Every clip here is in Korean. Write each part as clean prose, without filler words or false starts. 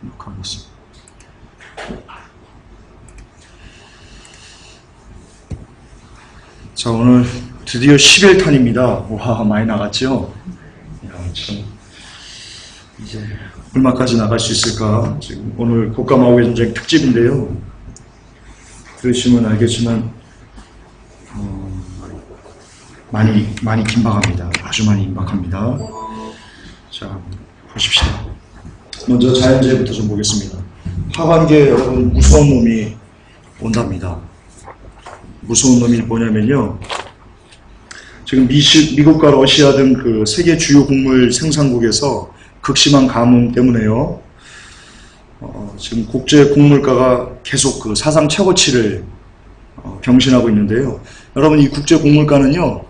녹화하겠습니다. 자, 오늘 드디어 11탄입니다. 와, 많이 나갔죠? 야, 참. 이제 얼마까지 나갈 수 있을까? 지금 오늘 국가마오의 전쟁 특집인데요. 들으시면 알겠지만 많이 긴박합니다. 아주 많이 긴박합니다. 자, 보십시다. 먼저 자연재해부터 좀 보겠습니다. 하반기에 여러분 무서운 놈이 온답니다. 무서운 놈이 뭐냐면요. 지금 미국과 러시아 등 그 세계 주요 곡물 생산국에서 극심한 가뭄 때문에요. 지금 국제 곡물가가 계속 그 사상 최고치를 경신하고 있는데요. 여러분, 이 국제 곡물가는요,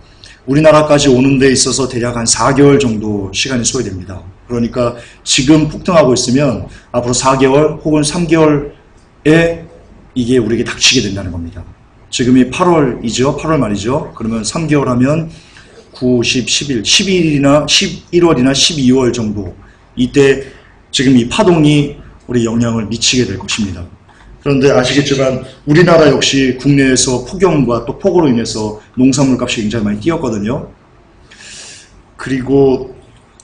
우리나라까지 오는 데 있어서 대략 한 4개월 정도 시간이 소요됩니다. 그러니까 지금 폭등하고 있으면 앞으로 4개월 혹은 3개월에 이게 우리에게 닥치게 된다는 겁니다. 지금이 8월이죠. 8월 말이죠. 그러면 3개월 하면 9, 10, 11, 11일이나 11월이나 12월 정도, 이때 지금 이 파동이 우리 영향을 미치게 될 것입니다. 그런데 아시겠지만 우리나라 역시 국내에서 폭염과 또 폭우로 인해서 농산물 값이 굉장히 많이 뛰었거든요. 그리고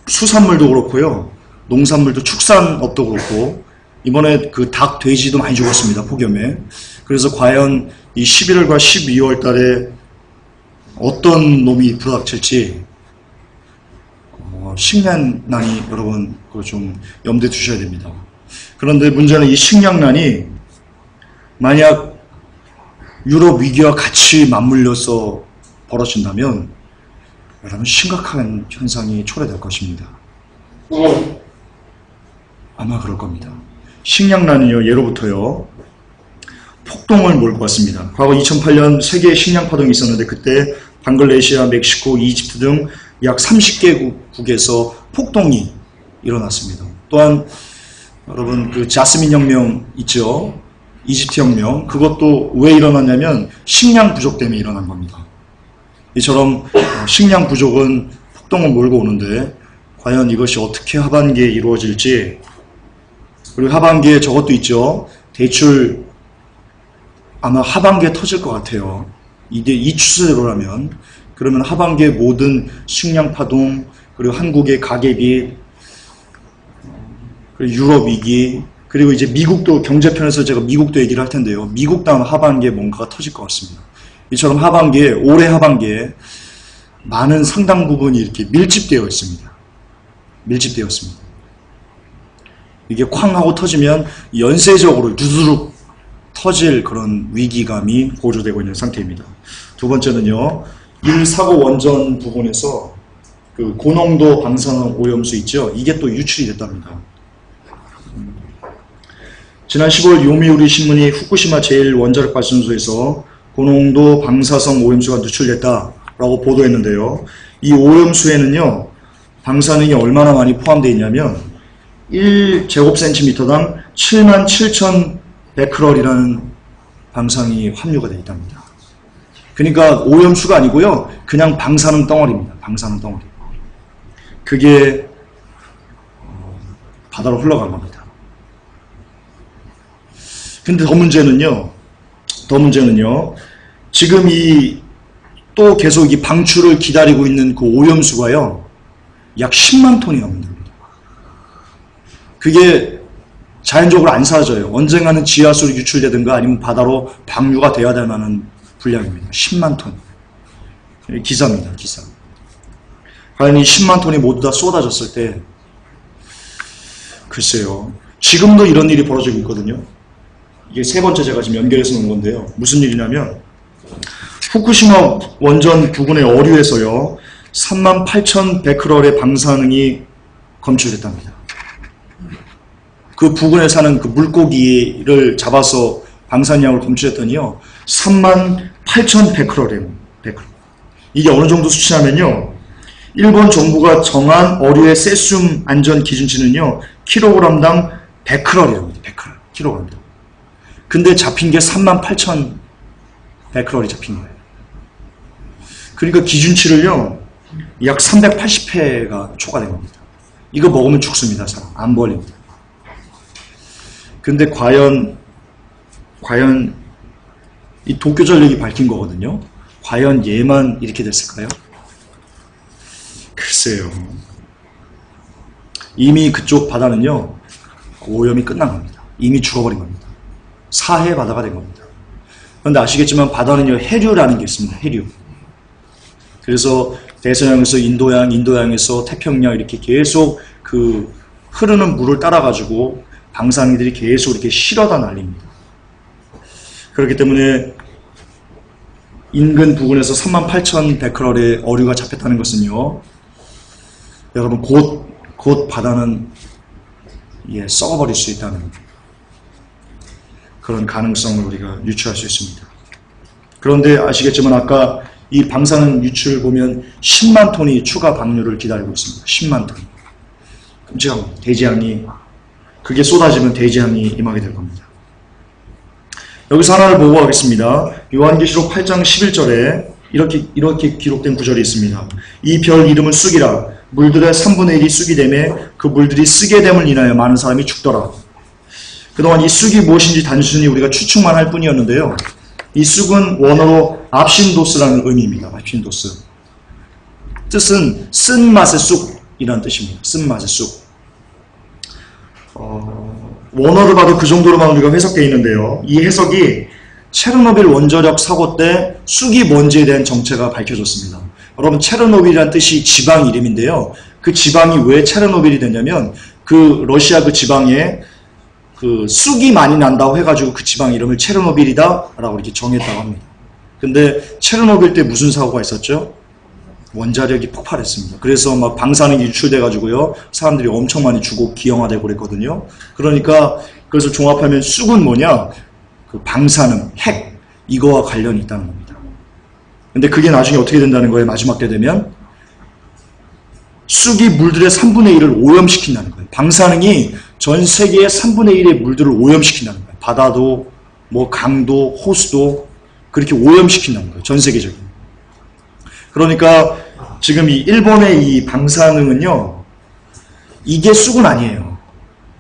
수산물도 그렇고요. 농산물도 축산업도 그렇고, 이번에 그 닭, 돼지도 많이 죽었습니다. 폭염에. 그래서 과연 이 11월과 12월 달에 어떤 놈이 불어닥칠지 식량난이 여러분 그거 좀 염두에 두셔야 됩니다. 그런데 문제는 이 식량난이 만약 유럽 위기와 같이 맞물려서 벌어진다면 여러분 심각한 현상이 초래될 것입니다. 아마 그럴 겁니다. 식량난은요, 예로부터요 폭동을 몰고 왔습니다. 과거 2008년 세계 식량 파동이 있었는데 그때 방글라데시아, 멕시코, 이집트 등 약 30개국에서 폭동이 일어났습니다. 또한 여러분 그 자스민 혁명 있죠? 이집트 혁명, 그것도 왜 일어났냐면 식량 부족 때문에 일어난 겁니다. 이처럼 식량 부족은 폭동을 몰고 오는데 과연 이것이 어떻게 하반기에 이루어질지, 그리고 하반기에 저것도 있죠. 대출 아마 하반기에 터질 것 같아요. 이게 이 추세대로라면. 그러면 하반기에 모든 식량 파동, 그리고 한국의 가계비, 그리고 유럽 위기, 그리고 이제 미국도, 경제편에서 제가 미국도 얘기를 할 텐데요. 미국도 아마 하반기에 뭔가가 터질 것 같습니다. 이처럼 하반기에, 올해 하반기에 많은 상당 부분이 이렇게 밀집되어 있습니다. 밀집되어 있습니다. 이게 쾅 하고 터지면 연쇄적으로 두두룩 터질 그런 위기감이 고조되고 있는 상태입니다. 두 번째는요, 1사고 원전 부근에서 그 고농도 방사능 오염수 있죠? 이게 또 유출이 됐답니다. 지난 10월 요미우리 신문이 후쿠시마 제1원자력 발전소에서 고농도 방사성 오염수가 누출됐다라고 보도했는데요. 이 오염수에는요, 방사능이 얼마나 많이 포함되어 있냐면 1제곱센티미터당 77,100베크럴이라는 방사능이 함유가 되어 있답니다. 그러니까 오염수가 아니고요, 그냥 방사능 덩어리입니다. 방사능 덩어리. 그게 바다로 흘러간 겁니다. 근데 더 문제는요, 지금 또 계속 이 방출을 기다리고 있는 그 오염수가요, 약 10만 톤이 넘는답니다. 그게 자연적으로 안 사라져요. 언젠가는 지하수로 유출되든가 아니면 바다로 방류가 돼야 될 만한 분량입니다. 10만 톤. 기사입니다, 기사. 과연 이 10만 톤이 모두 다 쏟아졌을 때, 글쎄요. 지금도 이런 일이 벌어지고 있거든요. 이게 세 번째 제가 지금 연결해서 놓은 건데요. 무슨 일이냐면, 후쿠시마 원전 부근의 어류에서요, 38,100베크럴의 방사능이 검출됐답니다. 그 부근에 사는 그 물고기를 잡아서 방사능량을 검출했더니요, 38,100베크럴이에요. 이게 어느 정도 수치냐면요, 일본 정부가 정한 어류의 세슘 안전 기준치는요, 킬로그램당 100크럴이랍니다. 100크럴, 킬로그램당. 근데 잡힌 게 38,100크럴이 잡힌 거예요. 그러니까 기준치를요, 약 380회가 초과된 겁니다. 이거 먹으면 죽습니다, 사람. 안 벌립니다. 근데 과연 이 도쿄 전력이 밝힌 거거든요. 과연 얘만 이렇게 됐을까요? 글쎄요. 이미 그쪽 바다는요, 오염이 끝난 겁니다. 이미 죽어버린 겁니다. 사해 바다가 된 겁니다. 그런데 아시겠지만 바다는요, 해류라는 게 있습니다. 해류. 그래서 대서양에서 인도양, 인도양에서 태평양 이렇게 계속 그 흐르는 물을 따라가지고 방사능들이 계속 이렇게 실어다 날립니다. 그렇기 때문에 인근 부근에서 38,000베크럴의 어류가 잡혔다는 것은요, 여러분 곧 바다는 썩어버릴 수 있다는 그런 가능성을 우리가 유추할 수 있습니다. 그런데 아시겠지만 아까 이 방사능 유출 보면 10만 톤이 추가 방류를 기다리고 있습니다. 10만 톤. 끔찍합니다. 대지양이, 그게 쏟아지면 대지양이 임하게 될 겁니다. 여기서 하나를 보고 가겠습니다. 요한계시록 8장 11절에 이렇게 기록된 구절이 있습니다. 이 별 이름은 쑥이라. 물들의 3분의 1이 쑥이 되매 그 물들이 쓰게 됨을 인하여 많은 사람이 죽더라. 그동안 이 쑥이 무엇인지 단순히 우리가 추측만 할 뿐이었는데요. 이 쑥은 원어로 압신도스라는 의미입니다. 압신도스. 뜻은 쓴맛의 쑥이라는 뜻입니다. 쓴맛의 쑥. 원어를 봐도 그 정도로만 우리가 해석되어 있는데요. 이 해석이 체르노빌 원자력 사고 때 쑥이 뭔지에 대한 정체가 밝혀졌습니다. 여러분, 체르노빌이라는 뜻이 지방 이름인데요. 그 지방이 왜 체르노빌이 됐냐면 그 러시아 그 지방에 그 쑥이 많이 난다고 해가지고 그 지방 이름을 체르노빌이다 라고 이렇게 정했다고 합니다. 근데 체르노빌 때 무슨 사고가 있었죠? 원자력이 폭발했습니다. 그래서 막 방사능이 유출돼가지고요, 사람들이 엄청 많이 죽고 기형화되고 그랬거든요. 그러니까 그래서 종합하면 쑥은 뭐냐? 그 방사능, 핵, 이거와 관련이 있다는 겁니다. 근데 그게 나중에 어떻게 된다는 거예요? 마지막 때 되면 쑥이 물들의 3분의 1을 오염시킨다는 거예요. 방사능이 전 세계의 3분의 1의 물들을 오염시킨다는 거예요. 바다도, 뭐 강도, 호수도 그렇게 오염시킨다는 거예요. 전 세계적인. 그러니까 지금 이 일본의 이 방사능은요, 이게 쑥은 아니에요.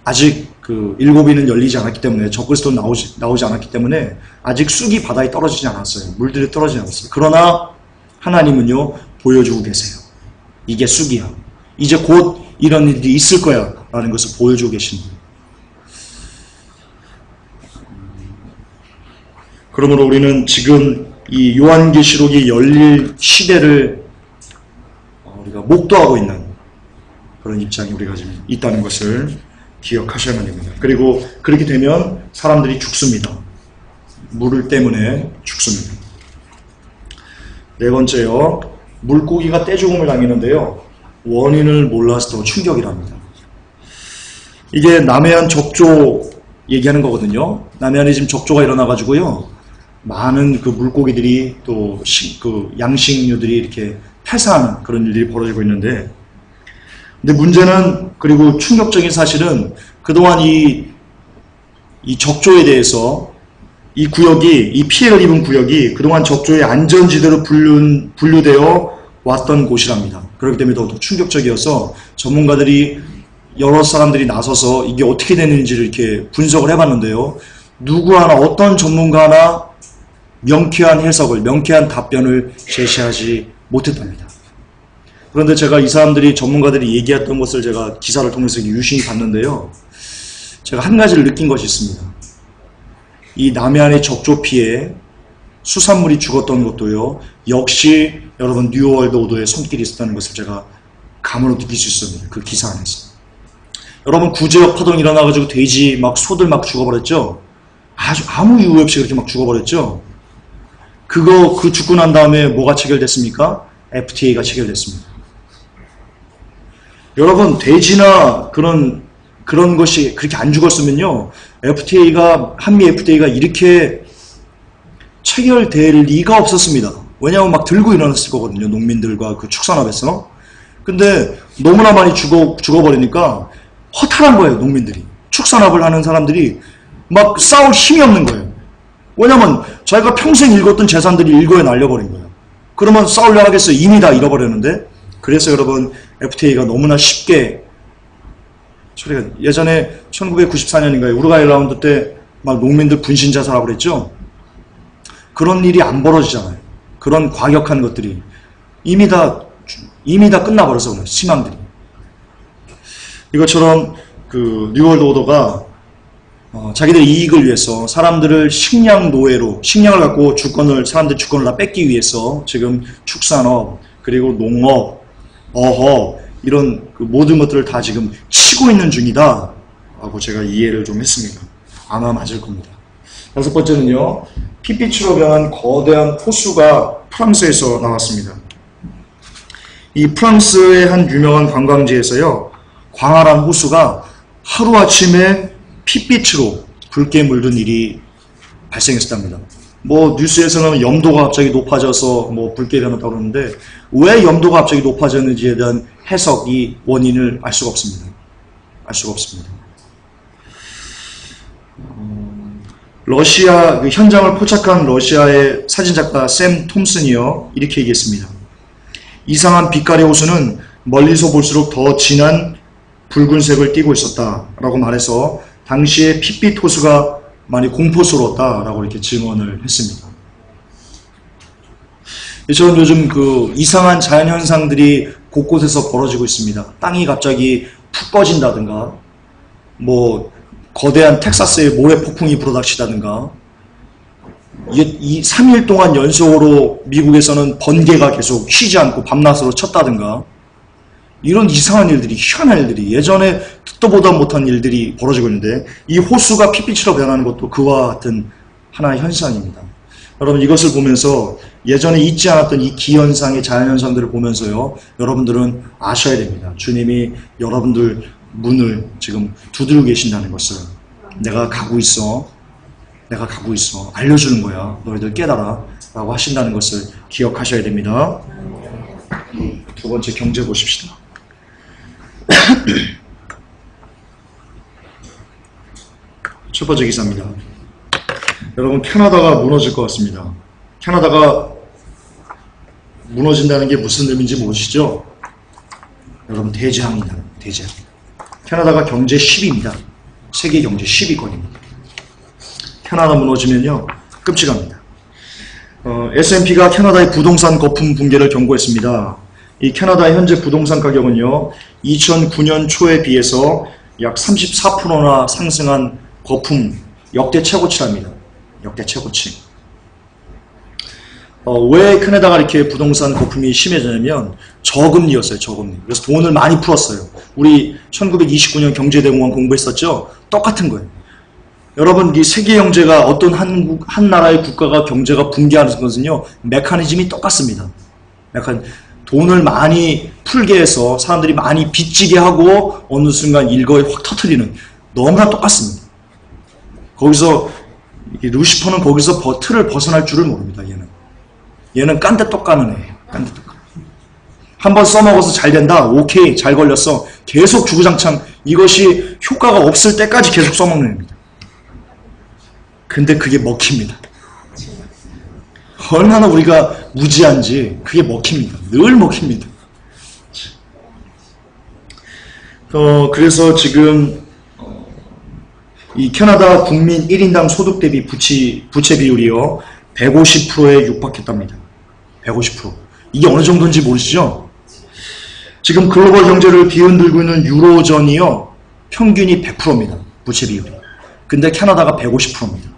아직 그 7위는 열리지 않았기 때문에, 저글스도 나오지 않았기 때문에 아직 쑥이 바다에 떨어지지 않았어요. 물들이 떨어지지 않았어요. 그러나 하나님은요, 보여주고 계세요. 이게 쑥이야. 이제 곧 이런 일이 있을 거야 라는 것을 보여주고 계시는 거예요. 그러므로 우리는 지금 이 요한계시록이 열릴 시대를 우리가 목도하고 있는 그런 입장이 우리가 지금 있다는 것을 기억하셔야만 됩니다. 그리고 그렇게 되면 사람들이 죽습니다. 물 때문에 죽습니다. 네 번째요. 물고기가 떼죽음을 당했는데요. 원인을 몰라서 더 충격이랍니다. 이게 남해안 적조 얘기하는 거거든요. 남해안에 지금 적조가 일어나가지고요. 많은 그 물고기들이 또 그 양식류들이 이렇게 폐사하는 그런 일들이 벌어지고 있는데, 근데 문제는, 그리고 충격적인 사실은 그동안 이 적조에 대해서 이 구역이, 이 피해를 입은 구역이 그동안 적조의 안전지대로 분류되어 왔던 곳이랍니다. 그렇기 때문에 더욱 충격적이어서 전문가들이, 여러 사람들이 나서서 이게 어떻게 되는지를 이렇게 분석을 해봤는데요. 누구 하나, 어떤 전문가 하나 명쾌한 해석을, 명쾌한 답변을 제시하지 못했답니다. 그런데 제가 이 사람들이, 전문가들이 얘기했던 것을 제가 기사를 통해서 유심히 봤는데요. 제가 한 가지를 느낀 것이 있습니다. 이 남해안의 적조 피해, 수산물이 죽었던 것도요, 역시 여러분 뉴월드 오더의 손길이 있었다는 것을 제가 감으로 느낄 수 있었습니다. 그 기사 안에서. 여러분, 구제역 파동이 일어나가지고 돼지 막, 소들 막 죽어버렸죠? 아무 이유 없이 그렇게 막 죽어버렸죠? 그 죽고 난 다음에 뭐가 체결됐습니까? FTA가 체결됐습니다. 여러분, 돼지나 그런 것이 그렇게 안 죽었으면요, 한미 FTA가 이렇게 체결될 리가 없었습니다. 왜냐하면 막 들고 일어났을 거거든요. 농민들과 그 축산업에서. 근데 너무나 많이 죽어버리니까 허탈한 거예요, 농민들이. 축산업을 하는 사람들이 막 싸울 힘이 없는 거예요. 왜냐면 자기가 평생 읽었던 재산들이 일거에 날려버린 거예요. 그러면 싸우려 하겠어요? 이미 다 잃어버렸는데. 그래서 여러분, FTA가 너무나 쉽게 처리가 예전에 1994년인가요? 우루과이 라운드 때 막 농민들 분신 자살하고 그랬죠. 그런 일이 안 벌어지잖아요. 그런 과격한 것들이 이미 다 끝나버려서 그래요. 희망들이. 이것처럼 그 뉴월드 오더가 자기들의 이익을 위해서 사람들을 식량 노예로, 식량을 갖고 사람들 주권을 다 뺏기 위해서 지금 축산업, 그리고 농업, 어업, 이런 그 모든 것들을 다 지금 치고 있는 중이다 라고 제가 이해를 좀 했습니다. 아마 맞을 겁니다. 다섯 번째는요, 핏빛으로 변한 거대한 호수가 프랑스에서 나왔습니다. 이 프랑스의 한 유명한 관광지에서요, 광활한 호수가 하루아침에 핏빛으로 붉게 물든 일이 발생했답니다. 뭐 뉴스에서는 염도가 갑자기 높아져서 뭐 붉게 변했다고 그러는데 왜 염도가 갑자기 높아졌는지에 대한 해석이 원인을 알 수가 없습니다. 알 수가 없습니다. 러시아 그 현장을 포착한 러시아의 사진작가 샘 톰슨이요 이렇게 얘기했습니다. 이상한 빛깔의 호수는 멀리서 볼수록 더 진한 붉은색을 띠고 있었다라고 말해서 당시에 핏빛 호수가 많이 공포스러웠다라고 이렇게 증언을 했습니다. 저는 요즘 그 이상한 자연현상들이 곳곳에서 벌어지고 있습니다. 땅이 갑자기 푹 꺼진다든가, 뭐 거대한 텍사스에 모래폭풍이 불어닥치다든가, 이 3일 동안 연속으로 미국에서는 번개가 계속 쉬지 않고 밤낮으로 쳤다든가, 이런 이상한 일들이, 희한한 일들이, 예전에 듣도 보다 못한 일들이 벌어지고 있는데 이 호수가 핏빛으로 변하는 것도 그와 같은 하나의 현상입니다. 여러분 이것을 보면서 예전에 있지 않았던 이 기현상의 자연현상들을 보면서요, 여러분들은 아셔야 됩니다. 주님이 여러분들 문을 지금 두드리고 계신다는 것을. 내가 가고 있어. 내가 가고 있어. 알려주는 거야. 너희들 깨달아. 라고 하신다는 것을 기억하셔야 됩니다. 두 번째 경제 보십시다. 첫 번째 기사입니다. 여러분 캐나다가 무너질 것 같습니다. 캐나다가 무너진다는 게 무슨 의미인지 모르시죠? 여러분 대재앙입니다. 대재앙. 캐나다가 경제 10위입니다. 세계 경제 10위권입니다. 캐나다 무너지면요 끔찍합니다. S&P가 캐나다의 부동산 거품 붕괴를 경고했습니다. 이 캐나다의 현재 부동산 가격은요 2009년 초에 비해서 약 34%나 상승한 거품 역대 최고치랍니다. 역대 최고치. 왜 캐나다가 이렇게 부동산 거품이 심해졌냐면 저금리였어요. 저금리. 그래서 돈을 많이 풀었어요. 우리 1929년 경제대공원 공부했었죠? 똑같은 거예요. 여러분 이 세계 경제가 어떤 한 나라의 국가가 경제가 붕괴하는 것은요 메커니즘이 똑같습니다. 돈을 많이 풀게 해서 사람들이 많이 빚지게 하고 어느 순간 일거에 확 터뜨리는, 너무나 똑같습니다. 거기서 루시퍼는 거기서 틀을 벗어날 줄을 모릅니다. 얘는 깐대떡 까는 애예요. 깐대떡. 한번 써먹어서 잘 된다. 오케이, 잘 걸렸어. 계속 주구장창 이것이 효과가 없을 때까지 계속 써먹는 애입니다. 근데 그게 먹힙니다. 얼마나 우리가 무지한지 그게 먹힙니다. 늘 먹힙니다. 그래서 지금 이 캐나다 국민 1인당 소득 대비 부채 비율이요 150%에 육박했답니다. 150%. 이게 어느 정도인지 모르시죠? 지금 글로벌 경제를 뒤흔들고 있는 유로존이요 평균이 100%입니다. 부채 비율이. 근데 캐나다가 150%입니다.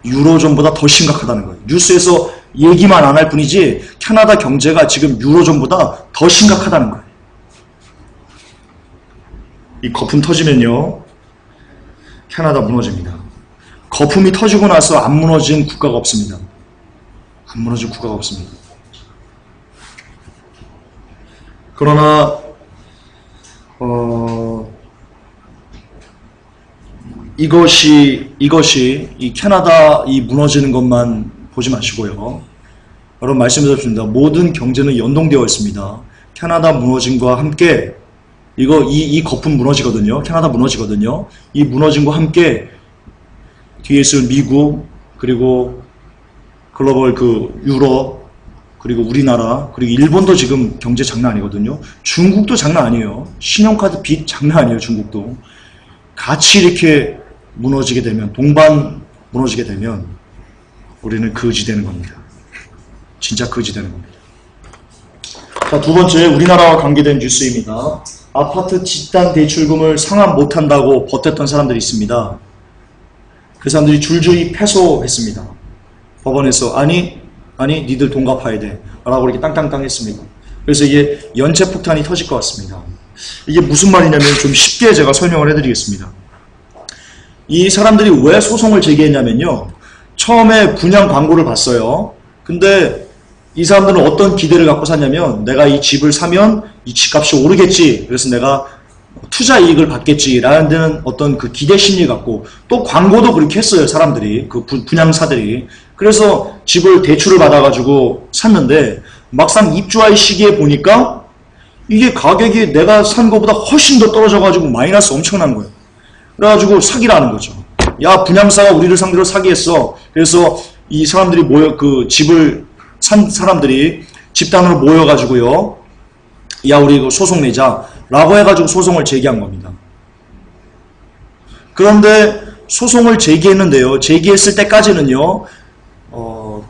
유로존보다 더 심각하다는 거예요. 뉴스에서 얘기만 안 할 뿐이지 캐나다 경제가 지금 유로존보다 더 심각하다는 거예요. 이 거품 터지면요 캐나다 무너집니다. 거품이 터지고 나서 안 무너진 국가가 없습니다. 안 무너진 국가가 없습니다. 그러나 이것이 이 캐나다 이 무너지는 것만 보지 마시고요. 여러분 말씀드렸습니다. 모든 경제는 연동되어 있습니다. 캐나다 무너짐과 함께 이 거품 무너지거든요. 캐나다 무너지거든요. 이 무너짐과 함께 뒤에 있을 미국 그리고 글로벌 유럽 그리고 우리나라, 그리고 일본도 지금 경제 장난 아니거든요. 중국도 장난 아니에요. 신용카드 빚 장난 아니에요. 중국도. 같이 이렇게 무너지게 되면, 동반 무너지게 되면 우리는 거지 되는 겁니다. 진짜 거지 되는 겁니다. 자, 두 번째, 우리나라와 관계된 뉴스입니다. 아파트 집단 대출금을 상환 못한다고 버텼던 사람들이 있습니다. 그 사람들이 줄줄이 패소했습니다. 법원에서 아니 니들 돈 갚아야 돼 라고 이렇게 땅땅땅 했습니다. 그래서 이게 연쇄폭탄이 터질 것 같습니다. 이게 무슨 말이냐면 좀 쉽게 제가 설명을 해드리겠습니다. 이 사람들이 왜 소송을 제기했냐면요, 처음에 분양 광고를 봤어요. 근데 이 사람들은 어떤 기대를 갖고 샀냐면, 내가 이 집을 사면 이 집값이 오르겠지, 그래서 내가 투자 이익을 받겠지 라는 데는 어떤 그 기대 심리 갖고, 또 광고도 그렇게 했어요. 사람들이, 그 분양사들이. 그래서 집을 대출을 받아가지고 샀는데 막상 입주할 시기에 보니까 이게 가격이 내가 산 것보다 훨씬 더 떨어져가지고 마이너스 엄청난 거예요. 그래가지고 사기라는 거죠. 야, 분양사가 우리를 상대로 사기했어. 그래서 이 사람들이 그 집을 산 사람들이 집단으로 모여가지고요, 야, 우리 이거 소송 내자 라고 해가지고 소송을 제기한 겁니다. 그런데 소송을 제기했는데요, 제기했을 때까지는요,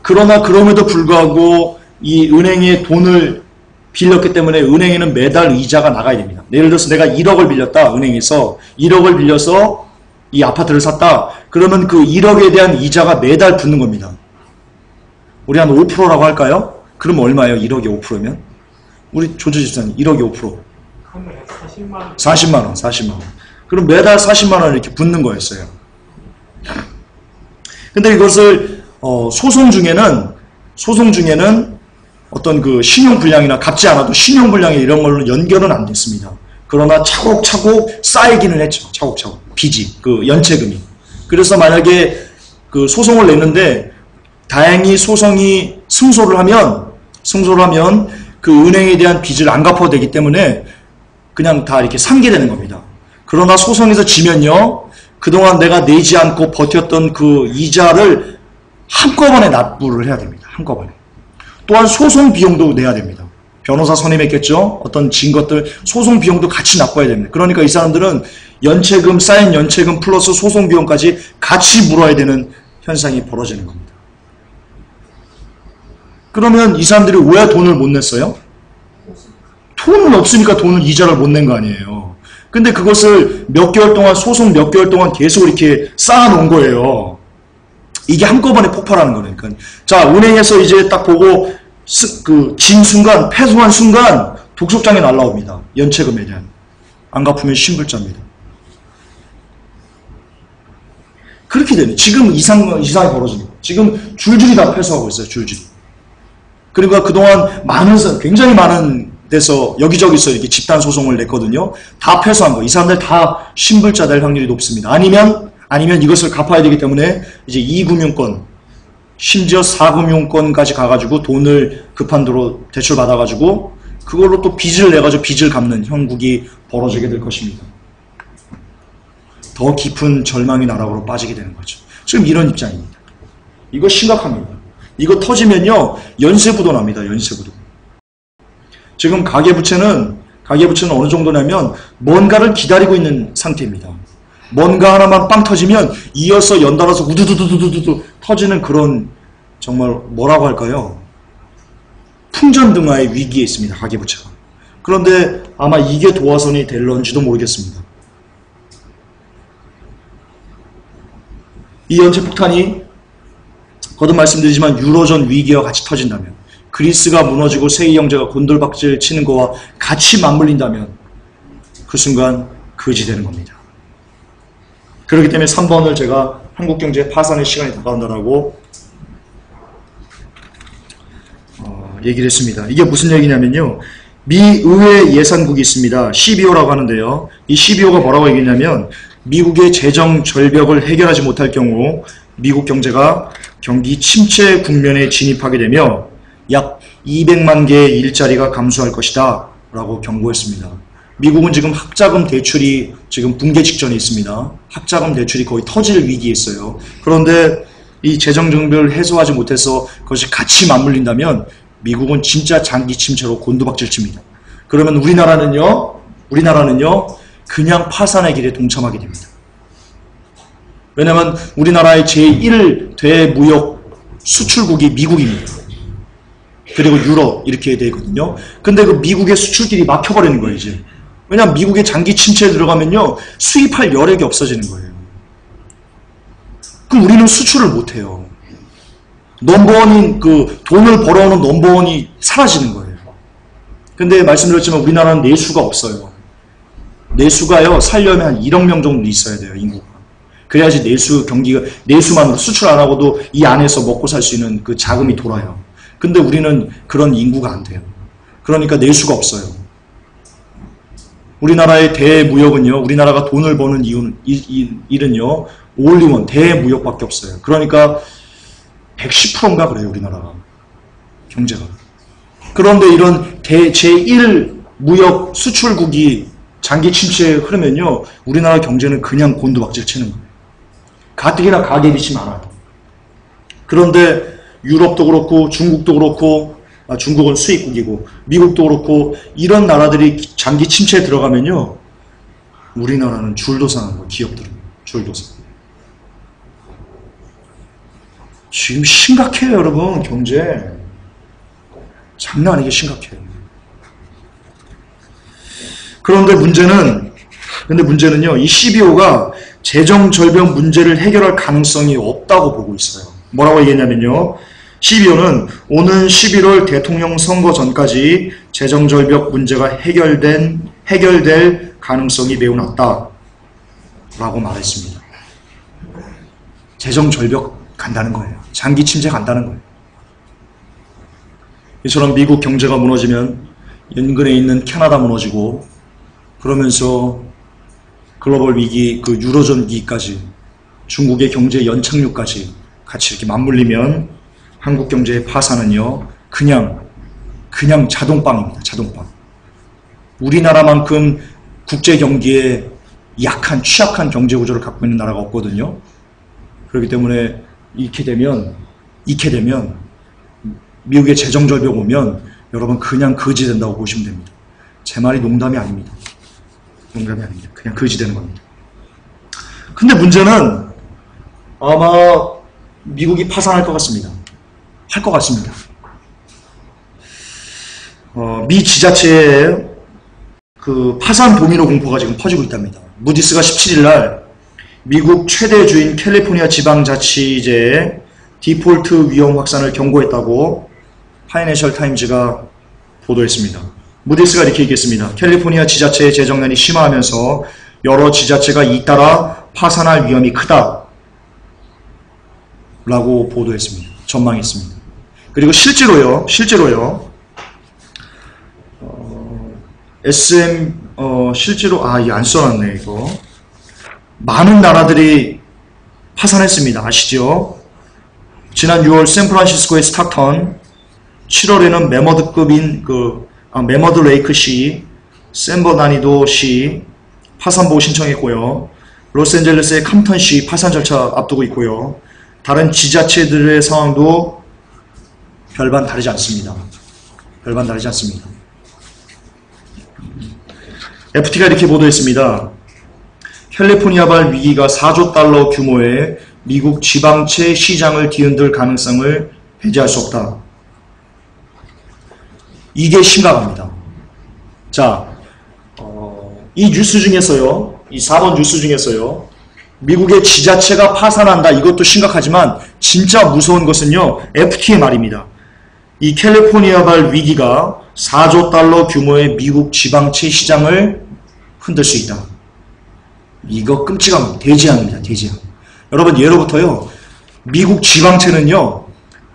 그러나 그럼에도 불구하고 이 은행에 돈을 빌렸기 때문에 은행에는 매달 이자가 나가야 됩니다. 예를 들어서 내가 1억을 빌렸다, 은행에서 1억을 빌려서 이 아파트를 샀다. 그러면 그 1억에 대한 이자가 매달 붙는 겁니다. 우리 한 5%라고 할까요? 그럼 얼마예요? 1억에 5%면? 우리 조조집사님 1억에 5%. 40만원. 그럼 매달 40만원 이렇게 붙는 거였어요. 근데 이것을 소송 중에는 어떤 그 신용불량이나 갚지 않아도 신용불량이 이런 걸로 연결은 안 됐습니다. 그러나 차곡차곡 쌓이기는 했죠. 차곡차곡. 빚이, 그 연체금이. 그래서 만약에 그 소송을 냈는데 다행히 소송이 승소를 하면 그 은행에 대한 빚을 안 갚아도 되기 때문에 그냥 다 이렇게 상기되는 겁니다. 그러나 소송에서 지면요, 그동안 내가 내지 않고 버텼던 그 이자를 한꺼번에 납부를 해야 됩니다. 한꺼번에. 또한 소송 비용도 내야 됩니다. 변호사 선임했겠죠? 어떤 증거들, 소송 비용도 같이 납부해야 됩니다. 그러니까 이 사람들은 연체금, 쌓인 연체금 플러스 소송 비용까지 같이 물어야 되는 현상이 벌어지는 겁니다. 그러면 이 사람들이 왜 돈을 못 냈어요? 돈은 없으니까 돈을 이자를 못 낸 거 아니에요. 근데 그것을 몇 개월 동안, 소송 몇 개월 동안 계속 이렇게 쌓아놓은 거예요. 이게 한꺼번에 폭발하는 거니까. 자, 은행에서 이제 딱 보고 진 순간, 패소한 순간 독촉장에 날라옵니다. 연체금에 대한. 안 갚으면 신불자입니다. 그렇게 되네. 지금 이상이 벌어지는 거예요. 지금 줄줄이 다 패소하고 있어요. 줄줄이. 그러니까 그동안 굉장히 많은 데서 여기저기서 이렇게 집단 소송을 냈거든요. 다 패소한 거. 이 사람들 다 신불자 될 확률이 높습니다. 아니면 이것을 갚아야 되기 때문에 이제 2금융권, 심지어 4금융권까지 가가지고 돈을 급한도로 대출받아가지고 그걸로 또 빚을 내가지고 빚을 갚는 형국이 벌어지게 될 것입니다. 더 깊은 절망의 나락으로 빠지게 되는 거죠. 지금 이런 입장입니다. 이거 심각합니다. 이거 터지면요, 연쇄부도 납니다. 연쇄부도. 지금 가계부채는 어느 정도냐면 뭔가를 기다리고 있는 상태입니다. 뭔가 하나만 빵 터지면 이어서 연달아서 우두두두두두두 터지는 그런, 정말 뭐라고 할까요? 풍전등화의 위기에 있습니다. 가계부채가. 그런데 아마 이게 도화선이 될런지도 모르겠습니다. 이 연쇄폭탄이 거듭 말씀드리지만 유로존 위기와 같이 터진다면, 그리스가 무너지고 세계 경제가 곤돌박질 치는 거와 같이 맞물린다면 그 순간 거지되는 겁니다. 그렇기 때문에 3번을 제가 한국경제 파산의 시간이 다가온다라고 얘기를 했습니다. 이게 무슨 얘기냐면요, 미 의회 예산국이 있습니다. CBO라고 하는데요, 이 CBO가 뭐라고 얘기했냐면, 미국의 재정 절벽을 해결하지 못할 경우 미국 경제가 경기 침체 국면에 진입하게 되며 약 200만 개의 일자리가 감소할 것이다 라고 경고했습니다. 미국은 지금 학자금 대출이 지금 붕괴 직전에 있습니다. 학자금 대출이 거의 터질 위기에 있어요. 그런데 이 재정 정벽을 해소하지 못해서 그것이 같이 맞물린다면 미국은 진짜 장기 침체로 곤두박질 칩니다. 그러면 우리나라는요 그냥 파산의 길에 동참하게 됩니다. 왜냐하면 우리나라의 제1 대무역 수출국이 미국입니다. 그리고 유럽 이렇게 되거든요. 근데 그 미국의 수출길이 막혀버리는 거예요 이제. 왜냐하면 미국의 장기 침체에 들어가면요 수입할 여력이 없어지는 거예요. 그럼 우리는 수출을 못해요. 넘버원인 그 돈을 벌어오는 넘버원이 사라지는 거예요. 근데 말씀드렸지만 우리나라는 내수가 없어요. 내수가요 살려면 한 1억 명 정도 있어야 돼요 인구가. 그래야지 내수 경기가 내수만으로 수출 안 하고도 이 안에서 먹고 살 수 있는 그 자금이 돌아요. 근데 우리는 그런 인구가 안 돼요. 그러니까 내수가 없어요. 우리나라의 대무역은요 우리나라가 돈을 버는 일은요 올리원 대무역밖에 없어요. 그러니까 110%인가 그래요 우리나라가 경제가. 그런데 이런 제1 무역 수출국이 장기 침체에 흐르면요 우리나라 경제는 그냥 곤두박질 치는 거예요. 가뜩이나 가계빚이 많아요. 그런데 유럽도 그렇고 중국도 그렇고 중국은 수입국이고 미국도 그렇고 이런 나라들이 장기 침체에 들어가면요 우리나라는 줄도 서는 거예요. 기업들은 줄도 서. 지금 심각해요 여러분. 경제 장난 아니게 심각해요. 그런데 문제는요 이 CBO가 재정 절벽 문제를 해결할 가능성이 없다고 보고 있어요. 뭐라고 얘기했냐면요 CBO는 오는 11월 대통령 선거 전까지 재정 절벽 문제가 해결될 가능성이 매우 낮다 라고 말했습니다. 재정 절벽 간다는 거예요. 장기 침체 간다는 거예요. 이처럼 미국 경제가 무너지면 인근에 있는 캐나다 무너지고 그러면서 글로벌 위기, 그 유로존 위기까지 중국의 경제 연착륙까지 같이 이렇게 맞물리면 한국 경제의 파산은요 그냥 자동빵입니다. 자동빵. 우리나라만큼 국제 경기에 취약한 경제 구조를 갖고 있는 나라가 없거든요. 그렇기 때문에 이렇게 되면 미국의 재정 절벽 오면 여러분 그냥 거지 된다고 보시면 됩니다. 제 말이 농담이 아닙니다. 농담이 아닙니다. 그냥 거지 되는 겁니다. 근데 문제는 아마 미국이 파산할 것 같습니다. 할 것 같습니다. 미 지자체의 그 파산 도미노 공포가 지금 퍼지고 있답니다. 무디스가 17일 날 미국 최대 주인 캘리포니아 지방자치제의 디폴트 위험 확산을 경고했다고 파이낸셜 타임즈가 보도했습니다. 무디스가 이렇게 얘기했습니다. 캘리포니아 지자체의 재정난이 심화하면서 여러 지자체가 잇따라 파산할 위험이 크다 라고 보도했습니다. 전망했습니다. 그리고 실제로요 실제로 이거 안 써놨네 이거. 많은 나라들이 파산했습니다. 아시죠? 지난 6월 샌프란시스코의 스타턴, 7월에는 메머드급인 메머드 레이크 시, 샌버나니도 시 파산 보호 신청했고요. 로스앤젤레스의 캄턴 시 파산 절차 앞두고 있고요. 다른 지자체들의 상황도 별반 다르지 않습니다. FT가 이렇게 보도했습니다. 캘리포니아발 위기가 4조 달러 규모의 미국 지방채 시장을 뒤흔들 가능성을 배제할 수 없다. 이게 심각합니다. 자, 이 뉴스 중에서요, 이 4번 뉴스 중에서요, 미국의 지자체가 파산한다. 이것도 심각하지만 진짜 무서운 것은요, FT의 말입니다. 이 캘리포니아발 위기가 4조 달러 규모의 미국 지방채 시장을 흔들 수 있다. 이거 끔찍합니다. 대재앙입니다. 대재앙. 여러분 예로부터요. 미국 지방채는요.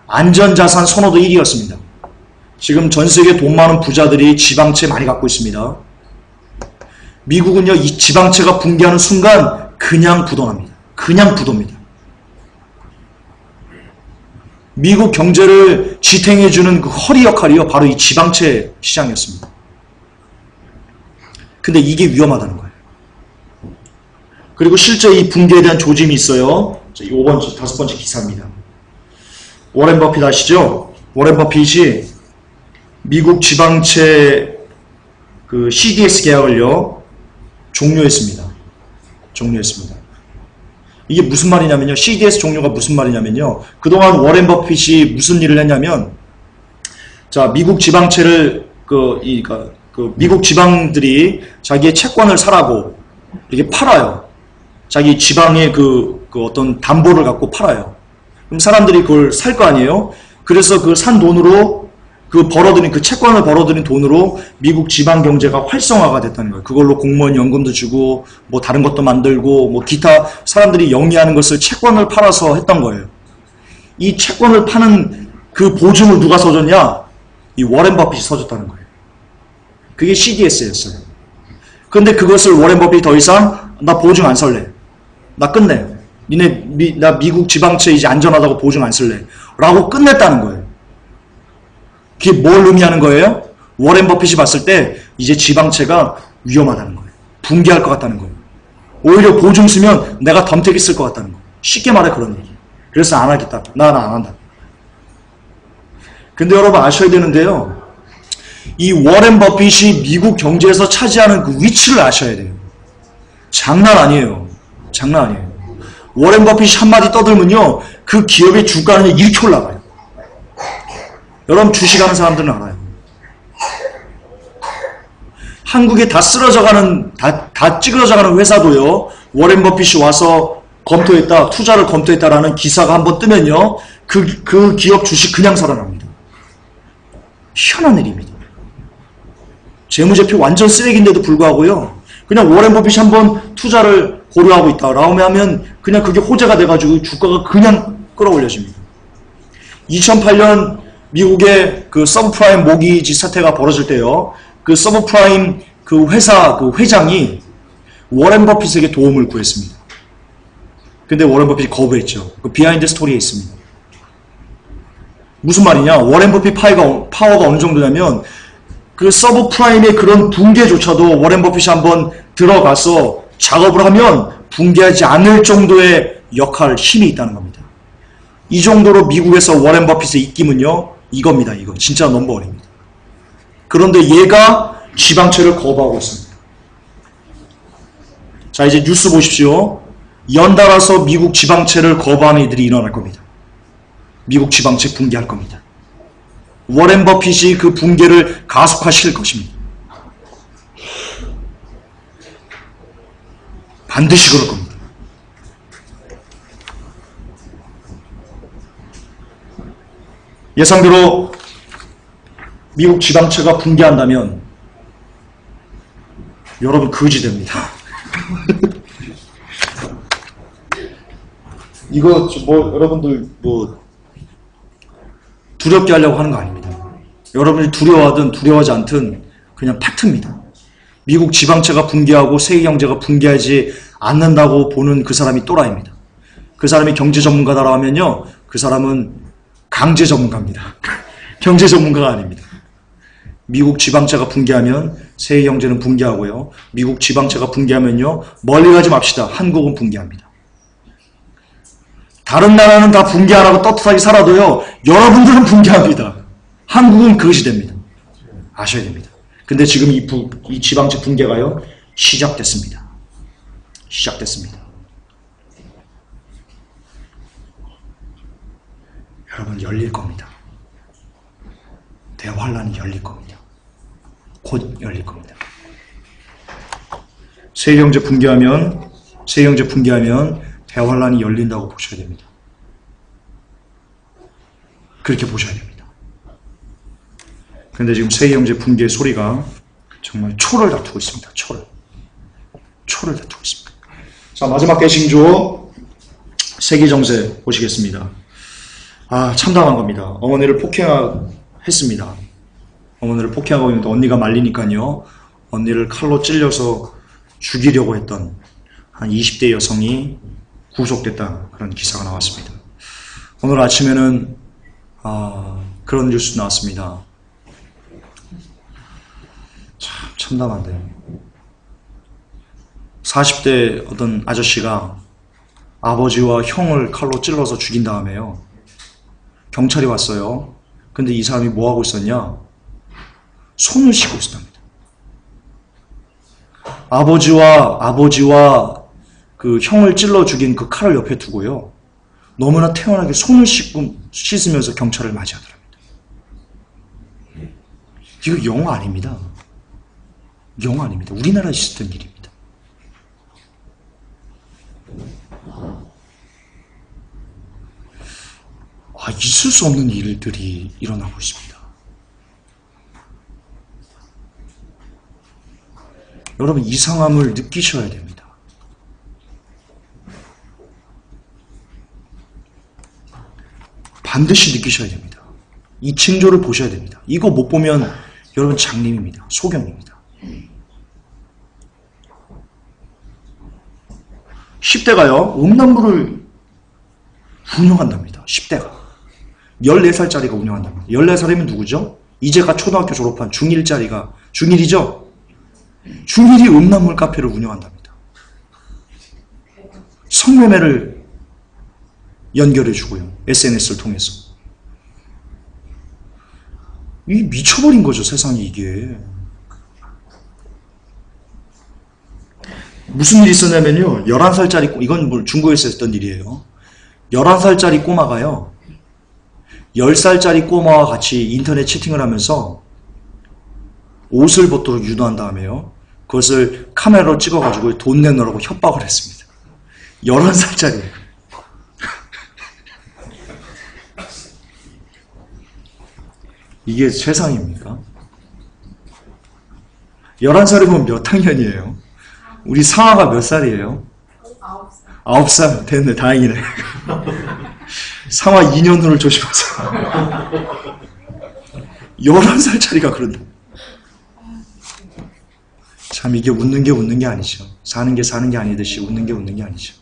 안전자산 선호도 1위였습니다. 지금 전세계 돈 많은 부자들이 지방채 많이 갖고 있습니다. 미국은요. 이 지방채가 붕괴하는 순간 그냥 부도납니다. 그냥 부도입니다. 미국 경제를 지탱해주는 그 허리 역할이요. 바로 이 지방채 시장이었습니다. 근데 이게 위험하다는 거예요. 그리고 실제 이 붕괴에 대한 조짐이 있어요. 자, 5번째, 5번째 기사입니다. 워렌 버핏 아시죠? 워렌 버핏이 미국 지방채 그 CDS 계약을요 종료했습니다. 종료했습니다. 이게 무슨 말이냐면요. CDS 종료가 무슨 말이냐면요. 그동안 워렌 버핏이 무슨 일을 했냐면, 자, 미국 지방채를 미국 지방들이 자기의 채권을 사라고 이렇게 팔아요. 자기 지방의 그 어떤 담보를 갖고 팔아요. 그럼 사람들이 그걸 살 거 아니에요? 그래서 그 산 돈으로 그 채권을 벌어들인 돈으로 미국 지방 경제가 활성화가 됐다는 거예요. 그걸로 공무원 연금도 주고, 뭐 다른 것도 만들고, 뭐 기타 사람들이 영위하는 것을 채권을 팔아서 했던 거예요. 이 채권을 파는 그 보증을 누가 서줬냐? 이 워렌 버핏이 서줬다는 거예요. 그게 CDS였어요. 그런데 그것을 워렌 버핏이 더 이상 나 보증 안 설래. 나 끝내. 나 미국 지방채 이제 안전하다고 보증 안 쓸래. 라고 끝냈다는 거예요. 그게 뭘 의미하는 거예요? 워렌 버핏이 봤을 때 이제 지방채가 위험하다는 거예요. 붕괴할 것 같다는 거예요. 오히려 보증 쓰면 내가 덤태기 쓸 것 같다는 거예요. 쉽게 말해 그런 얘기. 그래서 안 하겠다. 나 안 한다. 근데 여러분 아셔야 되는데요. 이 워렌 버핏이 미국 경제에서 차지하는 그 위치를 아셔야 돼요. 장난 아니에요. 장난 아니에요. 워렌 버핏이 한마디 떠들면요. 그 기업의 주가는 이렇게 올라가요. 여러분 주식하는 사람들은 알아요. 한국에 다 쓰러져가는, 다 찌그러져가는 회사도요. 워렌 버핏이 와서 검토했다, 투자를 검토했다라는 기사가 한번 뜨면요. 그 기업 주식 그냥 살아납니다. 희한한 일입니다. 재무제표 완전 쓰레기인데도 불구하고요. 그냥 워렌 버핏이 한번 투자를 고려하고 있다. 라고 하면 그냥 그게 호재가 돼가지고 주가가 그냥 끌어올려집니다. 2008년 미국의 그 서브프라임 모기지 사태가 벌어질 때요. 그 서브프라임 그 회사 그 회장이 워렌 버핏에게 도움을 구했습니다. 근데 워렌 버핏이 거부했죠. 그 비하인드 스토리에 있습니다. 무슨 말이냐? 워렌 버핏 파워가 어느 정도냐면 그 서브프라임의 그런 붕괴조차도 워렌 버핏이 한번 들어가서 작업을 하면 붕괴하지 않을 정도의 힘이 있다는 겁니다. 이 정도로 미국에서 워렌 버핏의 입김은요, 이겁니다. 이거 진짜 넘버원입니다. 그런데 얘가 지방채를 거부하고 있습니다. 자, 이제 뉴스 보십시오. 연달아서 미국 지방채를 거부하는 이들이 일어날 겁니다. 미국 지방채 붕괴할 겁니다. 워렌 버핏이 그 붕괴를 가속화시킬 것입니다. 반드시 그럴 겁니다. 예상대로 미국 지방채가 붕괴한다면 여러분 거지됩니다. 이거 뭐 여러분들 뭐 두렵게 하려고 하는 거 아닙니다. 여러분이 두려워하든 두려워하지 않든 그냥 팩트입니다. 미국 지방채가 붕괴하고 세계 경제가 붕괴하지 않는다고 보는 그 사람이 또라이입니다. 그 사람이 경제 전문가다라고 하면요, 그 사람은 강제 전문가입니다. 경제 전문가가 아닙니다. 미국 지방채가 붕괴하면 세계 경제는 붕괴하고요. 미국 지방채가 붕괴하면요, 멀리 가지 맙시다. 한국은 붕괴합니다. 다른 나라는 다 붕괴 안 하고 떳떳하게 살아도요, 여러분들은 붕괴합니다. 한국은 그것이 됩니다. 아셔야 됩니다. 근데 지금 이 지방채 붕괴가요, 시작됐습니다. 시작됐습니다. 여러분 열릴 겁니다. 대환란이 열릴 겁니다. 곧 열릴 겁니다. 세계경제 붕괴하면 대환란이 열린다고 보셔야 됩니다. 그렇게 보셔야 됩니다. 근데 지금 세계경제 붕괴 소리가 정말 초를 다투고 있습니다. 초를 다투고 있습니다. 자, 마지막 개신조 세계정세 보시겠습니다. 아, 참담한 겁니다. 어머니를 폭행했습니다. 어머니를 폭행하고 있는데 언니가 말리니까요, 언니를 칼로 찔려서 죽이려고 했던 한 20대 여성이 구속됐다, 그런 기사가 나왔습니다. 오늘 아침에는 그런 뉴스 나왔습니다. 참 참담한데요. 40대 어떤 아저씨가 아버지와 형을 칼로 찔러서 죽인 다음에요, 경찰이 왔어요. 근데 이 사람이 뭐 하고 있었냐? 손을 씻고 있었답니다. 아버지와 그 형을 찔러 죽인 그 칼을 옆에 두고요. 너무나 태연하게 손을 씻으면서 경찰을 맞이하더랍니다. 이거 영화 아닙니다. 영화 아닙니다. 우리나라에 있었던 일입니다. 있을 수 없는 일들이 일어나고 있습니다. 여러분, 이상함을 느끼셔야 됩니다. 반드시 느끼셔야 됩니다. 이 징조를 보셔야 됩니다. 이거 못 보면 여러분 장님입니다. 소경입니다. 10대가요, 음란물을 운영한답니다. 10대가. 14살짜리가 운영한답니다. 14살이면 누구죠? 이제가 초등학교 졸업한 중1짜리가, 중1이죠? 중1이 음란물 카페를 운영한답니다. 성매매를 연결해주고요. SNS를 통해서. 이 미쳐버린 거죠, 세상이 이게. 무슨 일이 있었냐면요. 11살짜리, 이건 중국에서 했던 일이에요. 11살짜리 꼬마가요. 10살짜리 꼬마와 같이 인터넷 채팅을 하면서 옷을 벗도록 유도한 다음에요. 그것을 카메라로 찍어가지고 돈 내놓으라고 협박을 했습니다. 11살짜리. 이게 세상입니까? 11살이면 몇 학년이에요? 우리 상아가 몇 살이에요? 9살. 9살? 됐네, 다행이네. 상아 2년 후를 조심하세요. 11살짜리가 그런다. 참, 이게 웃는 게 아니죠. 사는 게 아니듯이 웃는 게 아니죠.